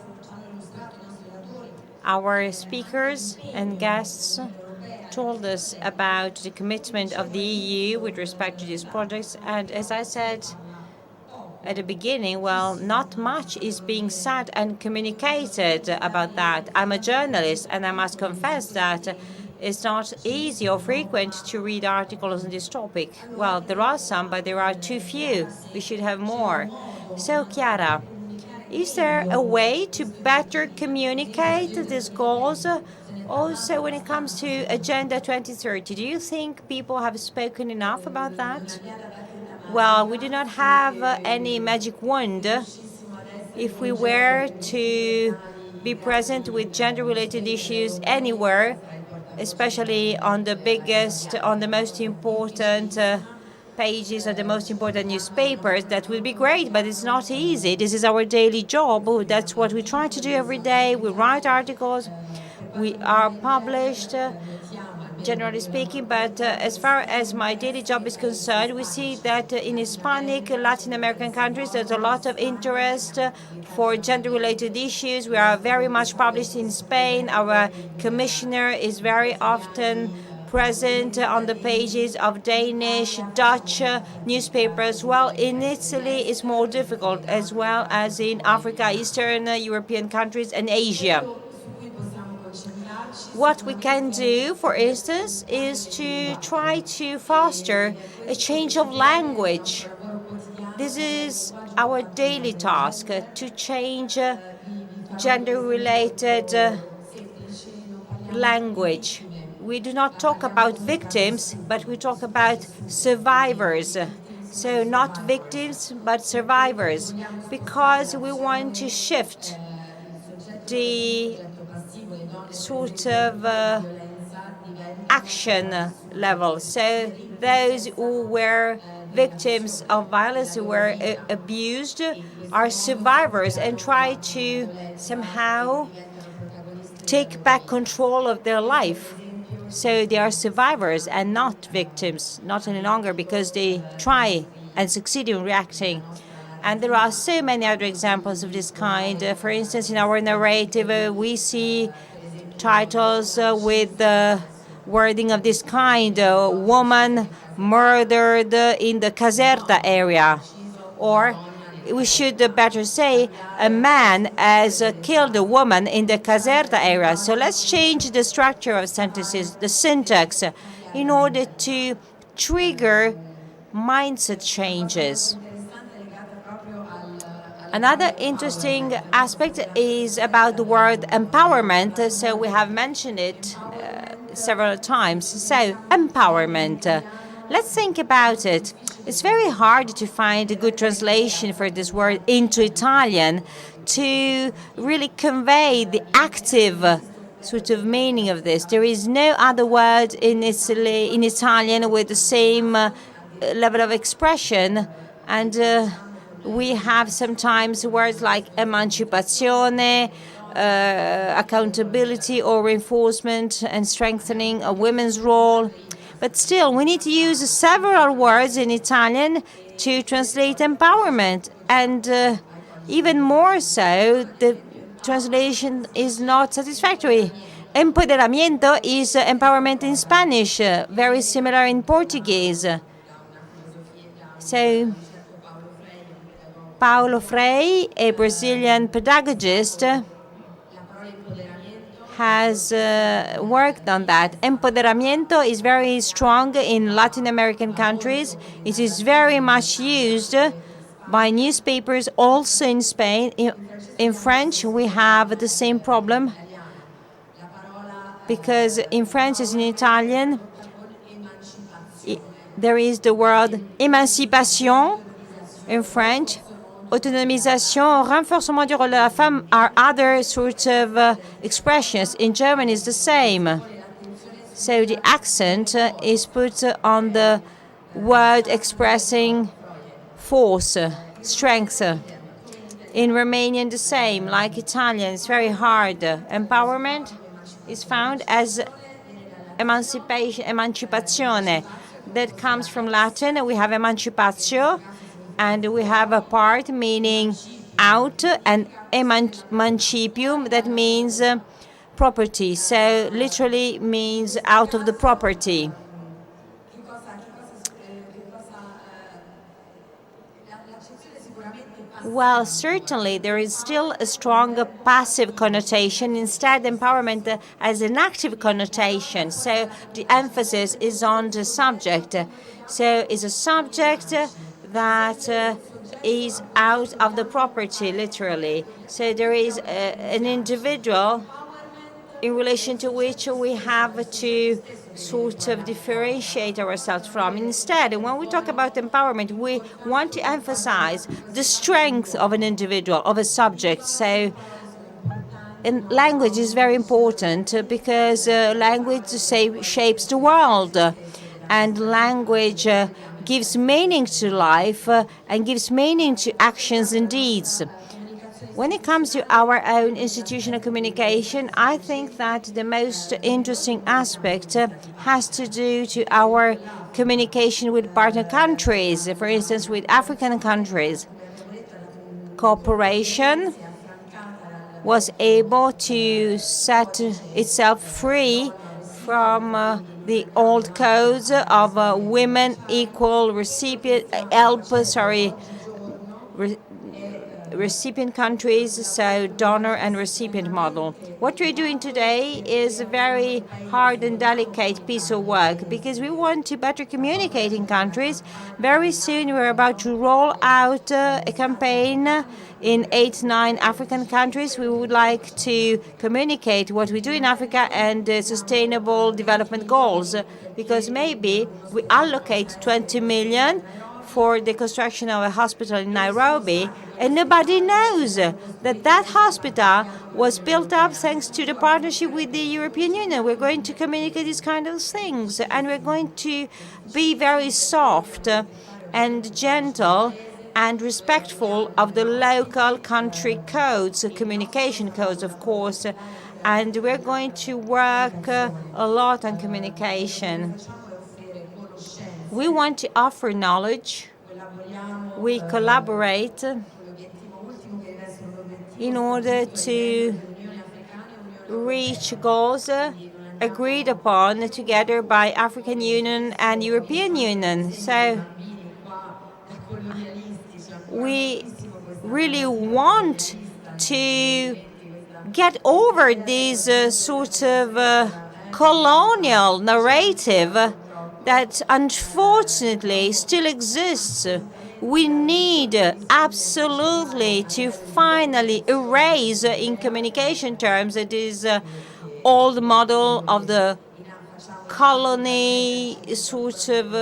Speaker 2: Our speakers and guests told us about the commitment of the EU with respect to these projects, and as I said at the beginning, well, not much is being said and communicated about that. I'm a journalist, and I must confess that it's not easy or frequent to read articles on this topic. Well, there are some, but there are too few. We should have more. So, Chiara, is there a way to better communicate these goals? Also, when it comes to Agenda 2030, do you think people have spoken enough about that? Well, we do not have any magic wand. If we were to be present with gender-related issues anywhere, especially on the biggest, on the most important pages of the most important newspapers, that would be great, but it's not easy. This is our daily job. That's what we try to do every day. We write articles. We are published, generally speaking, but as far as my daily job is concerned, we see that in Hispanic, Latin American countries, there's a lot of interest for gender-related issues. We are very much published in Spain. Our commissioner is very often present on the pages of Danish, Dutch newspapers. Well, in Italy, it's more difficult, as well as in Africa, Eastern European countries, and Asia. What we can do, for instance, is to try to foster a change of language. This is our daily task, to change gender-related language. We do not talk about victims, but we talk about survivors. So not victims, but survivors, because we want to shift the sort of action level. So those who were victims of violence, who were abused, are survivors and try to somehow take back control of their life. So they are survivors and not victims, not any longer, because they try and succeed in reacting. And there are so many other examples of this kind. For instance, in our narrative, we see titles with wording of this kind, a woman murdered in the Caserta area, or we should better say a man has killed a woman in the Caserta area. So let's change the structure of sentences, the syntax, in order to trigger mindset changes. Another interesting aspect is about the word empowerment. So we have mentioned it several times. So empowerment. Let's think about it. It's very hard to find a good translation for this word into Italian to really convey the active sort of meaning of this. There is no other word in Italian with the same level of expression, and we have sometimes words like emancipazione, accountability or reinforcement and strengthening a women's role. But still, we need to use several words in Italian to translate empowerment. And even more so, the translation is not satisfactory. Empoderamiento is empowerment in Spanish, very similar in Portuguese. So, Paulo Freire, a Brazilian pedagogist, has worked on that. Empoderamiento is very strong in Latin American countries. It is very much used by newspapers also in Spain. In French, we have the same problem, because in French as in Italian, there is the word émancipation in French. Autonomisation, renforcement du rôle de la femme are other sorts of expressions. In German, it's the same. So the accent is put on the word expressing force, strength. In Romanian, the same, like Italian, it's very hard. Empowerment is found as emancipation, emancipazione. That comes from Latin. We have emancipatio, and we have a part meaning out, and emancipium, that means property. So literally means out of the property. Well, certainly there is still a strong passive connotation. Instead, empowerment has an active connotation. So the emphasis is on the subject. So it's a subject that is out of the property, literally. So there is an individual in relation to which we have to sort of differentiate ourselves from. Instead, when we talk about empowerment, we want to emphasize the strength of an individual, of a subject. So and language is very important because language shapes the world, and language gives meaning to life and gives meaning to actions and deeds. When it comes to our own institutional communication, I think that the most interesting aspect has to do to our communication with partner countries, for instance, with African countries. Cooperation was able to set itself free from the old codes of women equal recipient, recipient countries, so donor and recipient model. What we're doing today is a very hard and delicate piece of work because we want to better communicate in countries. Very soon we're about to roll out a campaign in 8-9 African countries. We would like to communicate what we do in Africa and sustainable development goals, because maybe we allocate 20 million for the construction of a hospital in Nairobi, and nobody knows that that hospital was built up thanks to the partnership with the European Union. We're going to communicate these kind of things, and we're going to be very soft and gentle and respectful of the local country codes, communication codes, of course, and we're going to work a lot on communication. We want to offer knowledge. We collaborate in order to reach goals agreed upon together by African Union and European Union. So we really want to get over this sort of colonial narrative that unfortunately still exists. We need absolutely to finally erase, in communication terms, this old model of the colony sort of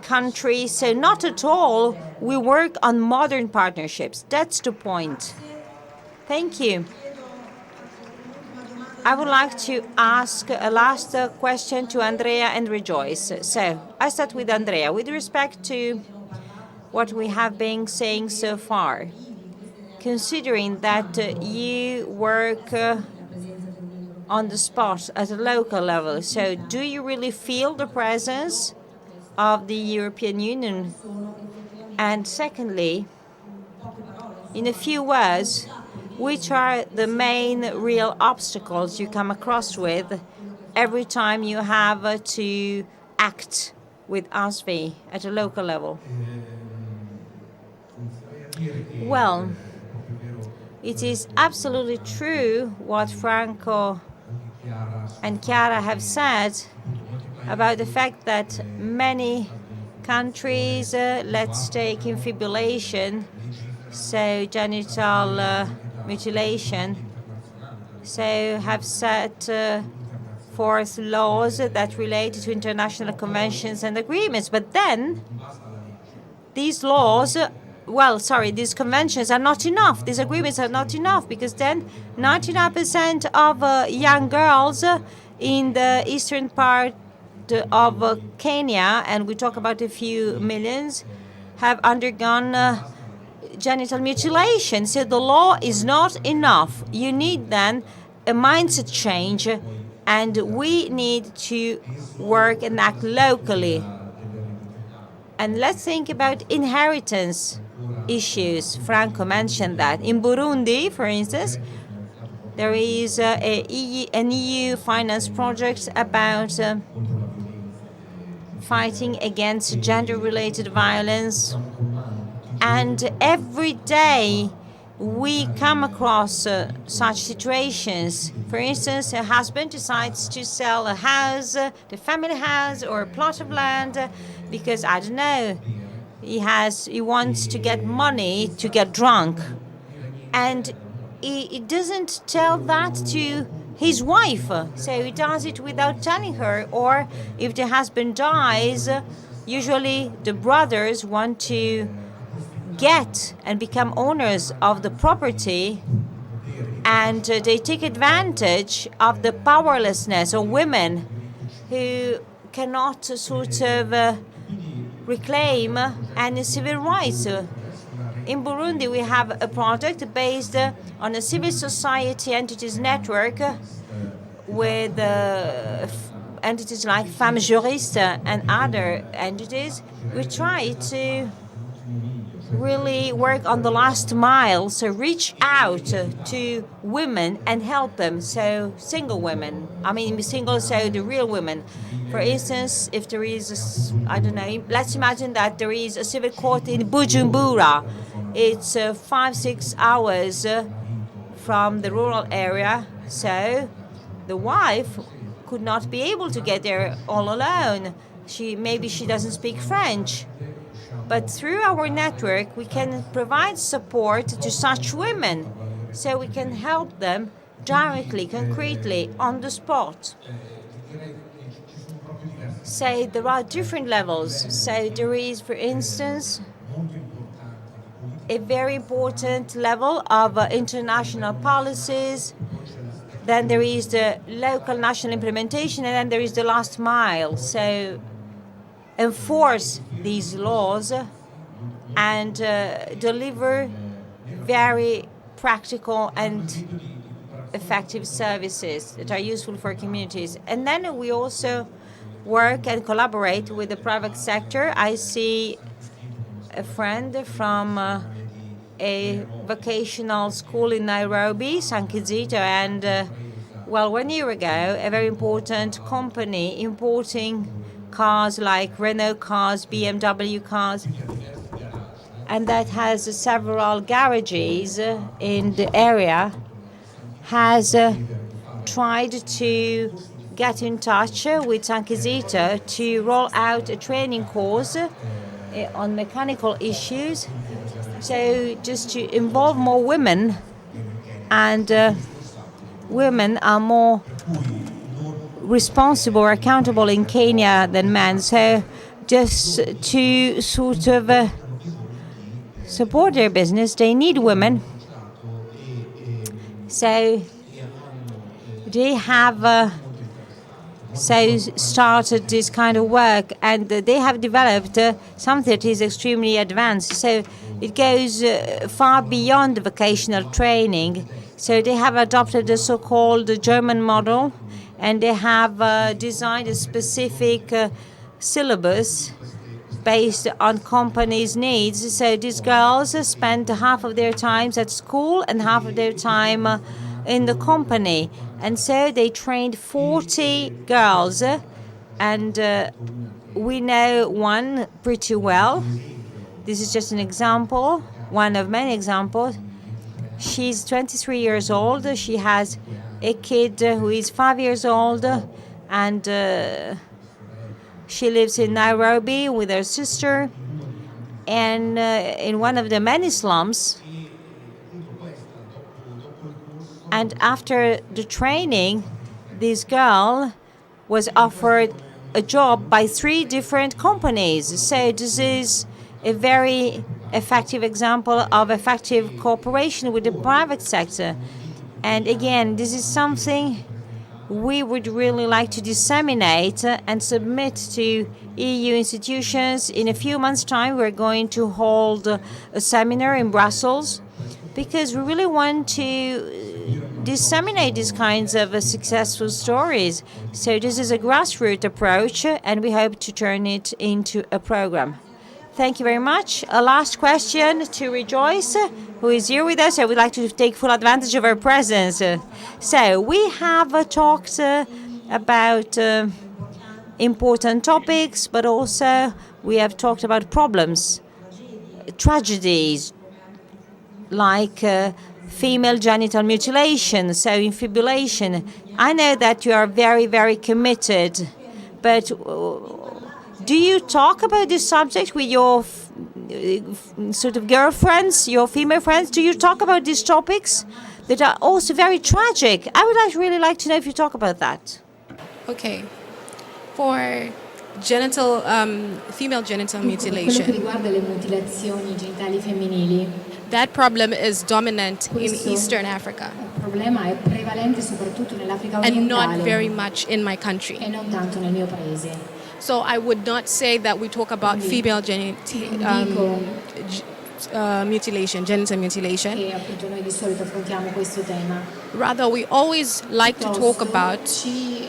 Speaker 2: country. So not at all. We work on modern partnerships. That's the point. Thank you. I would like to ask a last question to Andrea and Rejoice. So I start with Andrea. With respect to what we have been saying so far, considering that you work on the spot at a local level, so do you really feel the presence of the European Union? And secondly, in a few words, which are the main real obstacles you come across with every time you have to act with AVSI at a local level? Well, it is absolutely true what Franco and Chiara have said about the fact that many countries, let's take infibulation, so genital mutilation, so have set forth laws that relate to international conventions and agreements. But then these laws, these conventions are not enough. These agreements are not enough, because then 99% of young girls in the eastern part of Kenya, and we talk about a few millions, have undergone genital mutilation. So the law is not enough. You need then a mindset change, and we need to work and act locally. And let's think about inheritance issues. Franco mentioned that. In Burundi, for instance, there is an EU finance project about fighting against gender-related violence. And every day we come across such situations. For instance, a husband decides to sell a house, the family house, or a plot of land, because, I don't know, he wants to get money to get drunk. And he doesn't tell that to his wife, so he does it without telling her. Or if the husband dies, usually the brothers want to get and become owners of the property, and they take advantage of the powerlessness of women who cannot sort of reclaim any civil rights. In Burundi, we have a project based on a civil society entities network with entities like Femmes Juristes and other entities. We try to really work on the last mile, so reach out to women and help them, so single women. So the real women. For instance, if there is, let's imagine that there is a civil court in Bujumbura. It's 5-6 hours from the rural area, so the wife could not be able to get there all alone. Maybe she doesn't speak French. But through our network, we can provide support to such women, so we can help them directly, concretely, on the spot. So there are different levels. So there is, for instance, a very important level of international policies. Then there is the local national implementation, and then there is the last mile. So enforce these laws and deliver very practical and effective services that are useful for communities. And then we also work and collaborate with the private sector. I see a friend from a vocational school in Nairobi, San Kizito, and 1 year ago, a very important company importing cars like Renault cars, BMW cars, and that has several garages in the area, has tried to get in touch with San Kizito to roll out a training course on mechanical issues, so just to involve more women, and women are more responsible or accountable in Kenya than men, so just to sort of support their business, they need women. So they have started this kind of work, and they have developed something that is extremely advanced. So it goes far beyond the vocational training. So they have adopted the so-called German model, and they have designed a specific syllabus based on companies' needs. So these girls spend half of their time at school and half of their time in the company. And so they trained 40 girls, and we know one pretty well. This is just an example, one of many examples. She's 23 years old. She has a kid who is 5 years old, and she lives in Nairobi with her sister, and in one of the many slums. And after the training, this girl was offered a job by 3 different companies. So this is a very effective example of effective cooperation with the private sector. And again, this is something we would really like to disseminate and submit to EU institutions. In a few months' time, we're going to hold a seminar in Brussels, because we really want to disseminate these kinds of successful stories. So this is a grassroots approach, and we hope to turn it into a program. Thank you very much. A last question to Rejoice, who is here with us. I would like to take full advantage of her presence. So we have talked about important topics, but also we have talked about problems, tragedies, like female genital mutilation, so infibulation. I know that you are very, very committed, but do you talk about this subject with your sort of girlfriends, your female friends? Do you talk about these topics that are also very tragic? I would really like to know if you talk about that.
Speaker 5: Okay. For female genital
Speaker 6: Quello che
Speaker 5: mutilation,
Speaker 6: riguarda le mutilazioni genitali femminili,
Speaker 5: that problem is dominant in
Speaker 6: questo
Speaker 5: Eastern Africa
Speaker 6: problema è prevalente soprattutto nell'Africa
Speaker 5: and not
Speaker 6: orientale
Speaker 5: very much in my country.
Speaker 6: e non tanto nel mio paese.
Speaker 5: So I would not say that we talk about female mutilation, genital mutilation.
Speaker 6: E appunto noi di solito affrontiamo questo tema.
Speaker 5: Rather, we always like to talk about
Speaker 6: Ci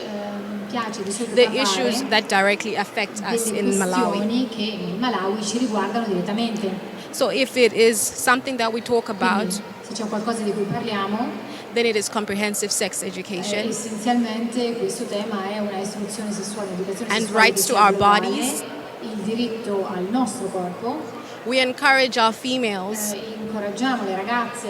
Speaker 6: piace di solito
Speaker 5: the
Speaker 6: parlare
Speaker 5: issues that directly affect us
Speaker 6: delle
Speaker 5: in Malawi.
Speaker 6: questioni che in Malawi ci riguardano direttamente.
Speaker 5: So if it is something that we talk about,
Speaker 6: Quindi, se c'è qualcosa di cui parliamo,
Speaker 5: then it is comprehensive sex education
Speaker 6: essenzialmente questo tema è una istruzione sessuale, educazione
Speaker 5: and
Speaker 6: sessuale
Speaker 5: rights
Speaker 6: che
Speaker 5: to
Speaker 6: sia
Speaker 5: our
Speaker 6: globale,
Speaker 5: bodies.
Speaker 6: il diritto al nostro corpo.
Speaker 5: We encourage our females
Speaker 6: Incoraggiamo le ragazze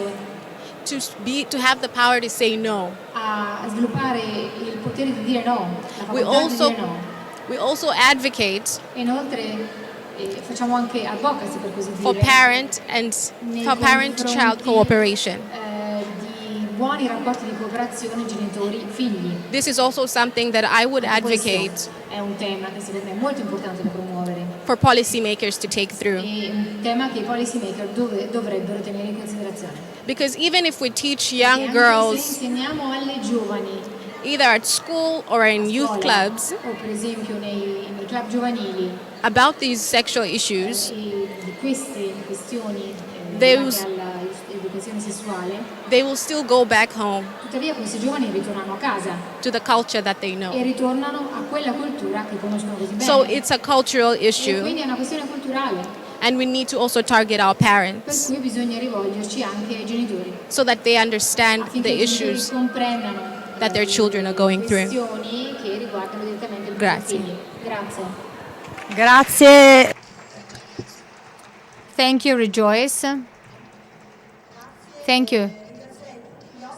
Speaker 5: to have the power to say no.
Speaker 6: a sviluppare il potere di dire no, la
Speaker 5: We
Speaker 6: facoltà di dire no.
Speaker 5: also advocate
Speaker 6: Inoltre facciamo anche advocacy, per così
Speaker 5: for
Speaker 6: dire,
Speaker 5: parent-child cooperation.
Speaker 6: di buoni rapporti di cooperazione genitori-figli.
Speaker 5: This is also something that I would advocate
Speaker 6: Questo è un tema che secondo me è molto importante da promuovere.
Speaker 5: for policymakers to take through.
Speaker 6: È un tema che i policy maker dovrebbero tenere in considerazione.
Speaker 5: Because even if we teach
Speaker 6: E
Speaker 5: young
Speaker 6: anche
Speaker 5: girls,
Speaker 6: se insegniamo alle giovani
Speaker 5: either at school or in
Speaker 6: a
Speaker 5: youth
Speaker 6: scuola,
Speaker 5: clubs,
Speaker 6: o per esempio nei club giovanili,
Speaker 5: about these sexual issues,
Speaker 6: di queste questioni
Speaker 5: Those-
Speaker 6: legate all'educazione sessuale,
Speaker 5: they will still go back home
Speaker 6: tuttavia questi giovani ritornano a casa
Speaker 5: to the culture that they
Speaker 6: e
Speaker 5: know.
Speaker 6: ritornano a quella cultura che conoscono così bene.
Speaker 5: So it's a cultural
Speaker 6: E
Speaker 5: issue,
Speaker 6: quindi è una questione culturale.
Speaker 5: And we need to also target our
Speaker 6: Per
Speaker 5: parents
Speaker 6: cui bisogna rivolgerci anche ai genitori
Speaker 5: so that they understand
Speaker 6: affinché
Speaker 5: the
Speaker 6: i genitori
Speaker 5: issues
Speaker 6: comprendano
Speaker 5: that their children are going through.
Speaker 6: questioni che riguardano direttamente i propri
Speaker 5: Grazie.
Speaker 6: figli. Grazie.
Speaker 1: Grazie.
Speaker 6: Thank you, Rejoice. Thank you.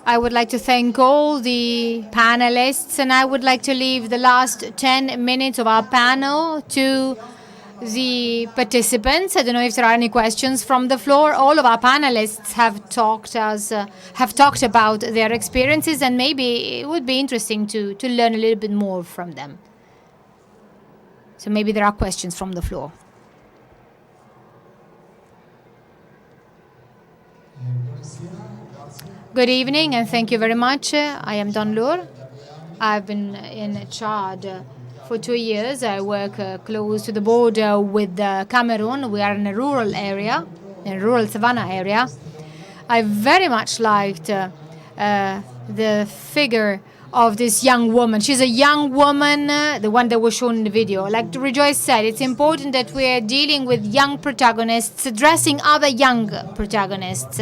Speaker 6: I would like to thank all the panelists, and I would like to leave the last 10 minutes of our panel to the participants. I don't know if there are any questions from the floor. All of our panelists have talked about their experiences, and maybe it would be interesting to learn a little bit more from them. So maybe there are questions from the floor. Good evening, and thank you very much. I am Don Lur. I've been in Chad for 2 years. I work close to the border with Cameroon. We are in a rural area, in a rural savannah area. I very much liked the figure of this young woman. She's a young woman, the one that was shown in the video. Like Rejoice said, it's important that we are dealing with young protagonists, addressing other young protagonists.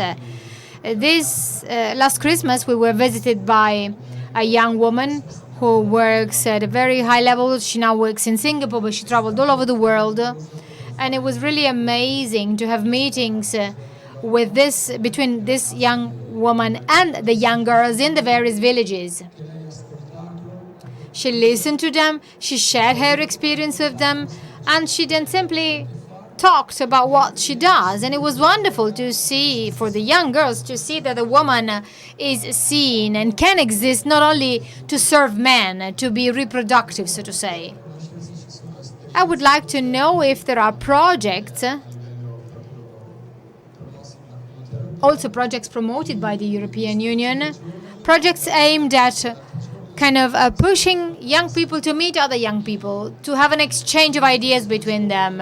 Speaker 6: This last Christmas, we were visited by a young woman who works at a very high level. She now works in Singapore, but she traveled all over the world. And it was really amazing to have meetings between this young woman and the young girls in the various villages. She listened to them, she shared her experience with them, and she then simply talked about what she does. And it was wonderful to see, for the young girls, to see that a woman is seen and can exist not only to serve men, to be reproductive, so to say. I would like to know if there are projects, also projects promoted by the European Union, projects aimed at kind of pushing young people to meet other young people, to have an exchange of ideas between them,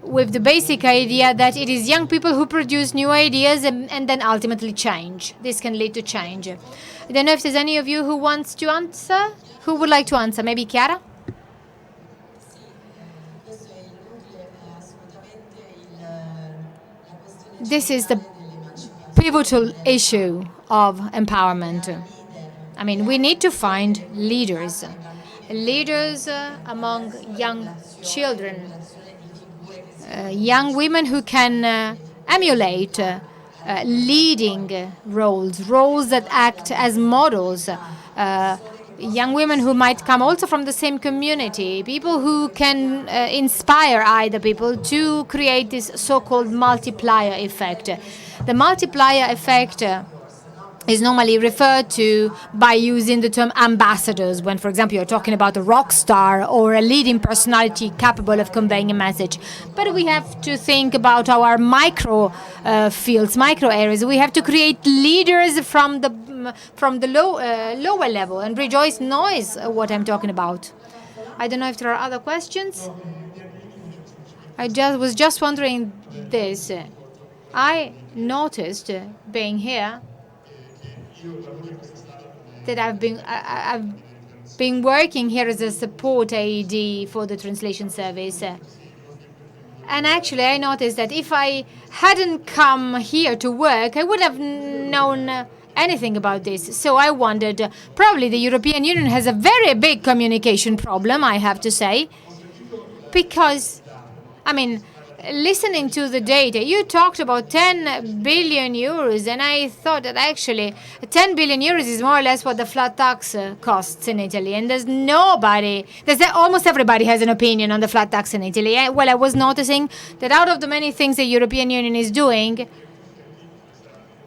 Speaker 6: with the basic idea that it is young people who produce new ideas and then ultimately change. This can lead to change. I don't know if there's any of you who wants to answer, who would like to answer. Maybe Chiara? This is the pivotal issue of empowerment. I mean, we need to find leaders among young children, young women who can emulate leading roles that act as models, young women who might come also from the same community, people who can inspire other people to create this so-called multiplier effect. The multiplier effect is normally referred to by using the term ambassadors when, for example, you're talking about a rock star or a leading personality capable of conveying a message. But we have to think about our micro fields, micro areas. We have to create leaders from the lower level. And Rejoice knows what I'm talking about. I don't know if there are other questions. I was just wondering this. I noticed being here that I've been working here as a support AED for the translation service. And actually, I noticed that if I hadn't come here to work, I would have known anything about this. So I wondered, probably the European Union has a very big communication problem, I have to say. Because, I mean, listening to the data, you talked about 10 billion euros, and I thought that actually 10 billion euros is more or less what the flat tax costs in Italy. And almost everybody has an opinion on the flat tax in Italy. Well, I was noticing that out of the many things the European Union is doing,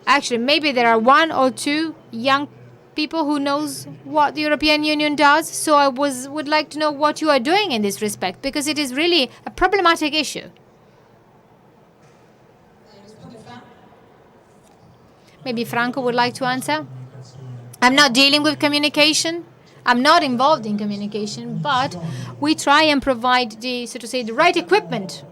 Speaker 6: actually maybe there are one or two young people who knows what the European Union does. So I would like to know what you are doing in this respect, because it is really a problematic issue. Maybe Franco would like to answer. I'm not dealing with communication. I'm not involved in communication, but we try and provide the, so to say, the right equipment.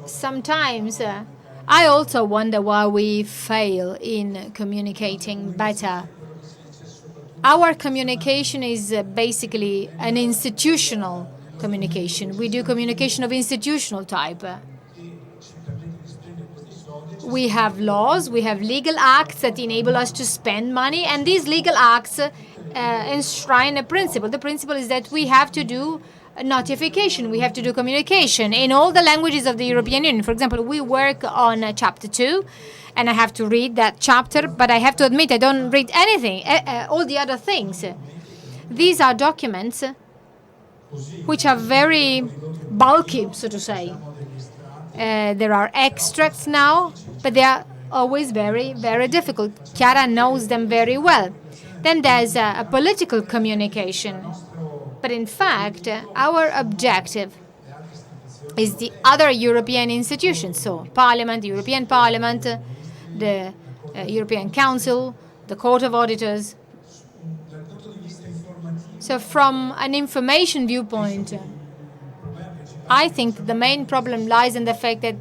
Speaker 6: Sometimes I also wonder why we fail in communicating better. Our communication is basically an institutional communication. We do communication of institutional type. We have laws, we have legal acts that enable us to spend money, and these legal acts enshrine a principle. The principle is that we have to do notification, we have to do communication in all the languages of the European Union. For example, we work on Chapter 2, and I have to read that chapter, but I have to admit I don't read anything, all the other things. These are documents which are very bulky, so to say. There are extracts now, but they are always very, very difficult. Chiara knows them very well. Then there's a political communication. But in fact, our objective is the other European institutions. So Parliament, the European Parliament, the European Council, the Court of Auditors. So from an information viewpoint, I think the main problem lies in the fact that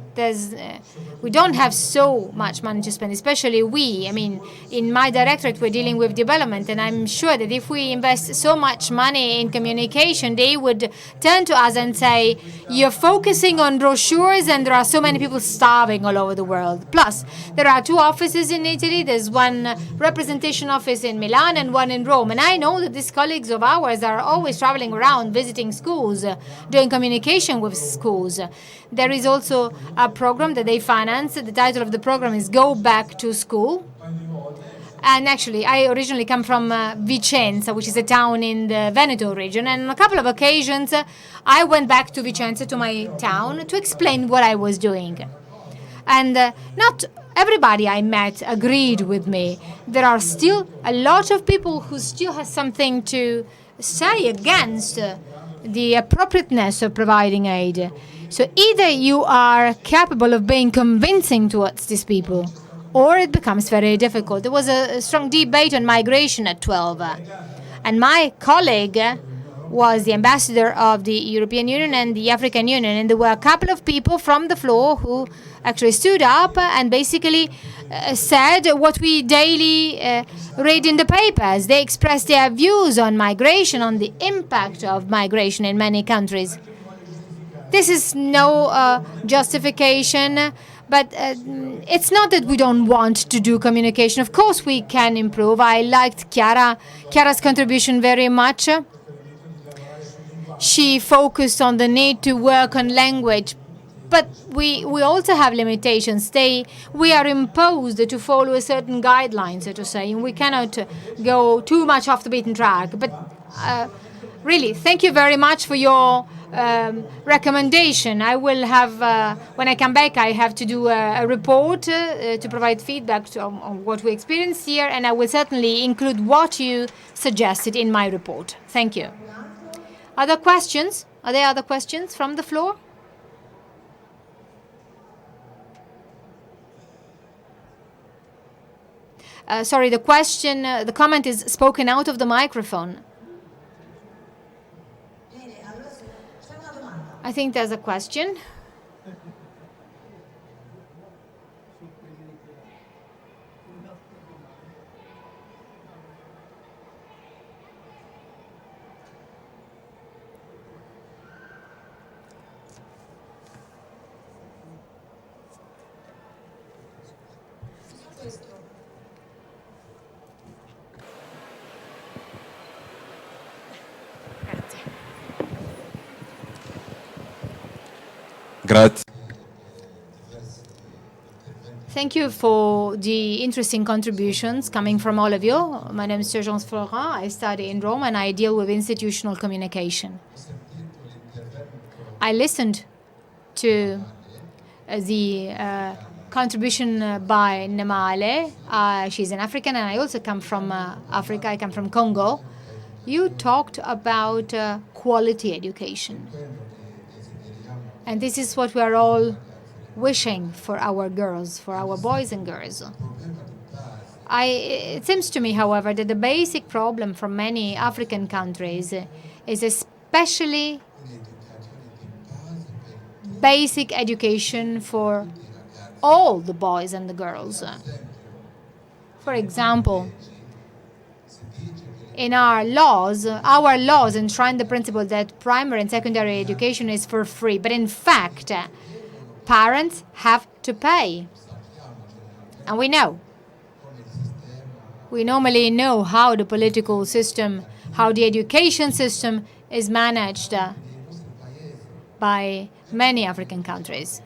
Speaker 6: we don't have so much money to spend, especially we. I mean, in my directorate, we're dealing with development, and I'm sure that if we invest so much money in communication, they would turn to us and say, you're focusing on brochures, and there are so many people starving all over the world. Plus, there are 2 offices in Italy. There's one representation office in Milan and one in Rome. And I know that these colleagues of ours are always traveling around, visiting schools, doing communication with schools. There is also a program that they finance. The title of the program is Go Back to School. And actually, I originally come from Vicenza, which is a town in the Veneto region. And on a couple of occasions, I went back to Vicenza, to my town, to explain what I was doing. And not everybody I met agreed with me. There are still a lot of people who still have something to say against the appropriateness of providing aid. So either you are capable of being convincing towards these people, or it becomes very difficult. There was a strong debate on migration at 12. And my colleague was the ambassador of the European Union and the African Union. And there were a couple of people from the floor who actually stood up and basically said what we daily read in the papers. They expressed their views on migration, on the impact of migration in many countries. This is no justification, but it's not that we don't want to do communication. Of course we can improve. I liked Chiara's contribution very much. She focused on the need to work on language, but we also have limitations. We are imposed to follow a certain guideline, so to say, and we cannot go too much off the beaten track. But really, thank you very much for your recommendation. I will have, when I come back, I have to do a report to provide feedback on what we experienced here, and I will certainly include what you suggested in my report. Thank you. Other questions? Are there other questions from the floor? Sorry, the comment is spoken out of the microphone. I think there's a question.
Speaker 7: Grazie.
Speaker 6: Thank you for the interesting contributions coming from all of you. My name is Sergence Florent. I study in Rome and I deal with institutional communication. I listened to the contribution by Namale. She's an African and I also come from Africa. I come from Congo. You talked about quality education. And this is what we are all wishing for our girls, for our boys and girls. It seems to me, however, that the basic problem for many African countries is especially basic education for all the boys and the girls. For example, in our laws enshrine the principle that primary and secondary education is for free. But in fact, parents have to pay. And we normally know how the political system, how the education system is managed by many African countries.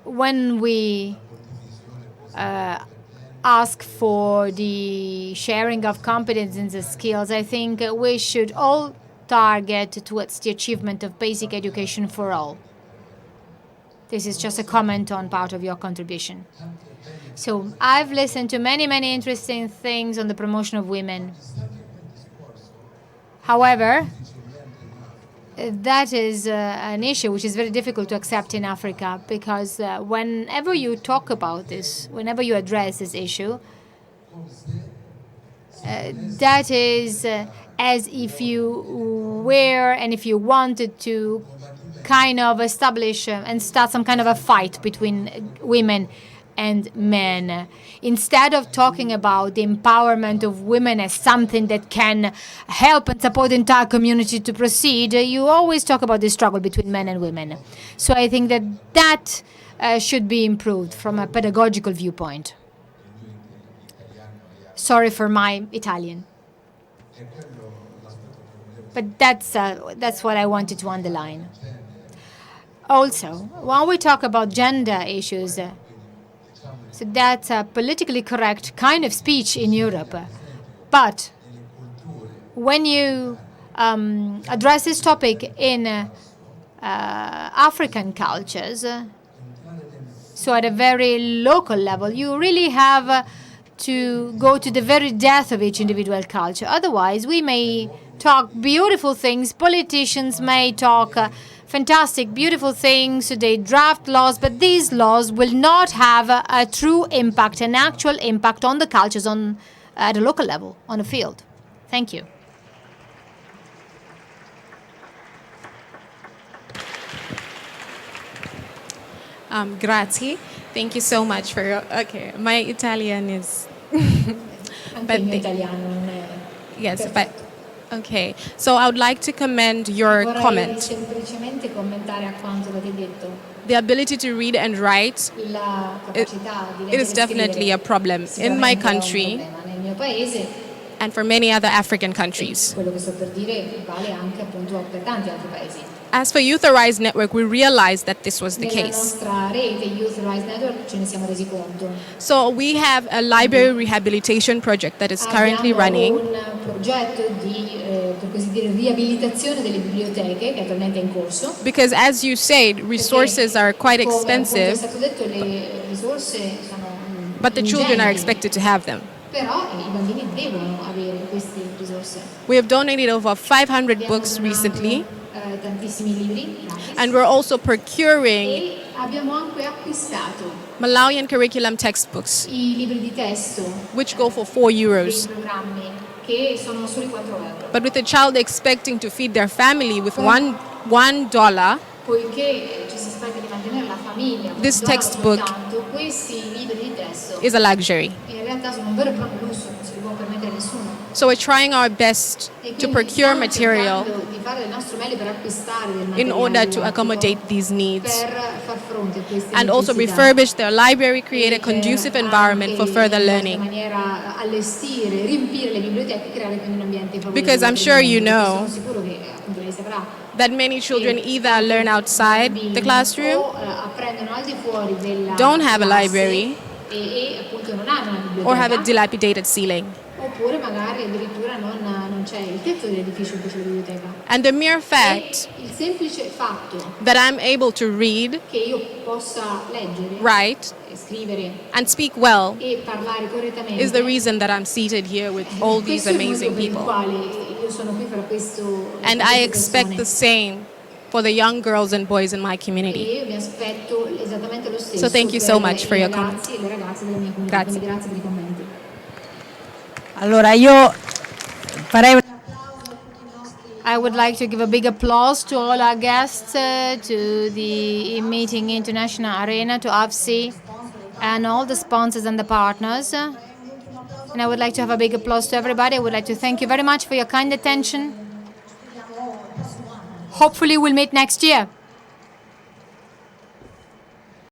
Speaker 6: When we ask for the sharing of competencies and skills, I think we should all target towards the achievement of basic education for all. This is just a comment on part of your contribution. So I've listened to many, many interesting things on the promotion of women. However, that is an issue which is very difficult to accept in Africa, because whenever you talk about this, whenever you address this issue, that is as if you were and if you wanted to kind of establish and start some kind of a fight between women and men. Instead of talking about the empowerment of women as something that can help and support the entire community to proceed, you always talk about the struggle between men and women. So I think that should be improved from a pedagogical viewpoint. Sorry for my Italian. But that's what I wanted to underline. Also, when we talk about gender issues, so that's a politically correct kind of speech in Europe. But when you address this topic in African cultures, so at a very local level, you really have to go to the very depth of each individual culture. Otherwise, we may talk beautiful things, politicians may talk fantastic, beautiful things, they draft laws, but these laws will not have a true impact, an actual impact on the cultures at a local level, on the field. Thank you.
Speaker 5: Grazie. Thank you so much for your, okay, my Italian is... but yes, but okay. So I would like to commend your comment. The ability to read and write, it is definitely a problem in my country and for many other African countries. As for Youth Arise Network, we realized that this was the case. So we have a library rehabilitation project that is currently running. Because as you said, resources are quite expensive, but the children are expected to have them. We have donated over 500 books recently. And we're also procuring Malawian curriculum textbooks, which go for €4. But with a child expecting to feed their family with $1, this textbook is a luxury. So we're trying our best to procure material in order to accommodate these needs and also refurbish their library, create a conducive environment for further learning. Because I'm sure you know that many children either learn outside the classroom, don't have a library, or have a dilapidated ceiling. And the mere fact that I'm able to read, write, and speak well is the reason that I'm seated here with all these amazing people. And I expect the same for the young girls and boys in my community. So thank you so much for your comments. Grazie.
Speaker 1: Allora io farei
Speaker 6: I would like to give a big applause to all our guests, to the meeting International Arena, to AVSI, and all the sponsors and the partners. And I would like to have a big applause to everybody. I would like to thank you very much for your kind attention. Hopefully we'll meet next year.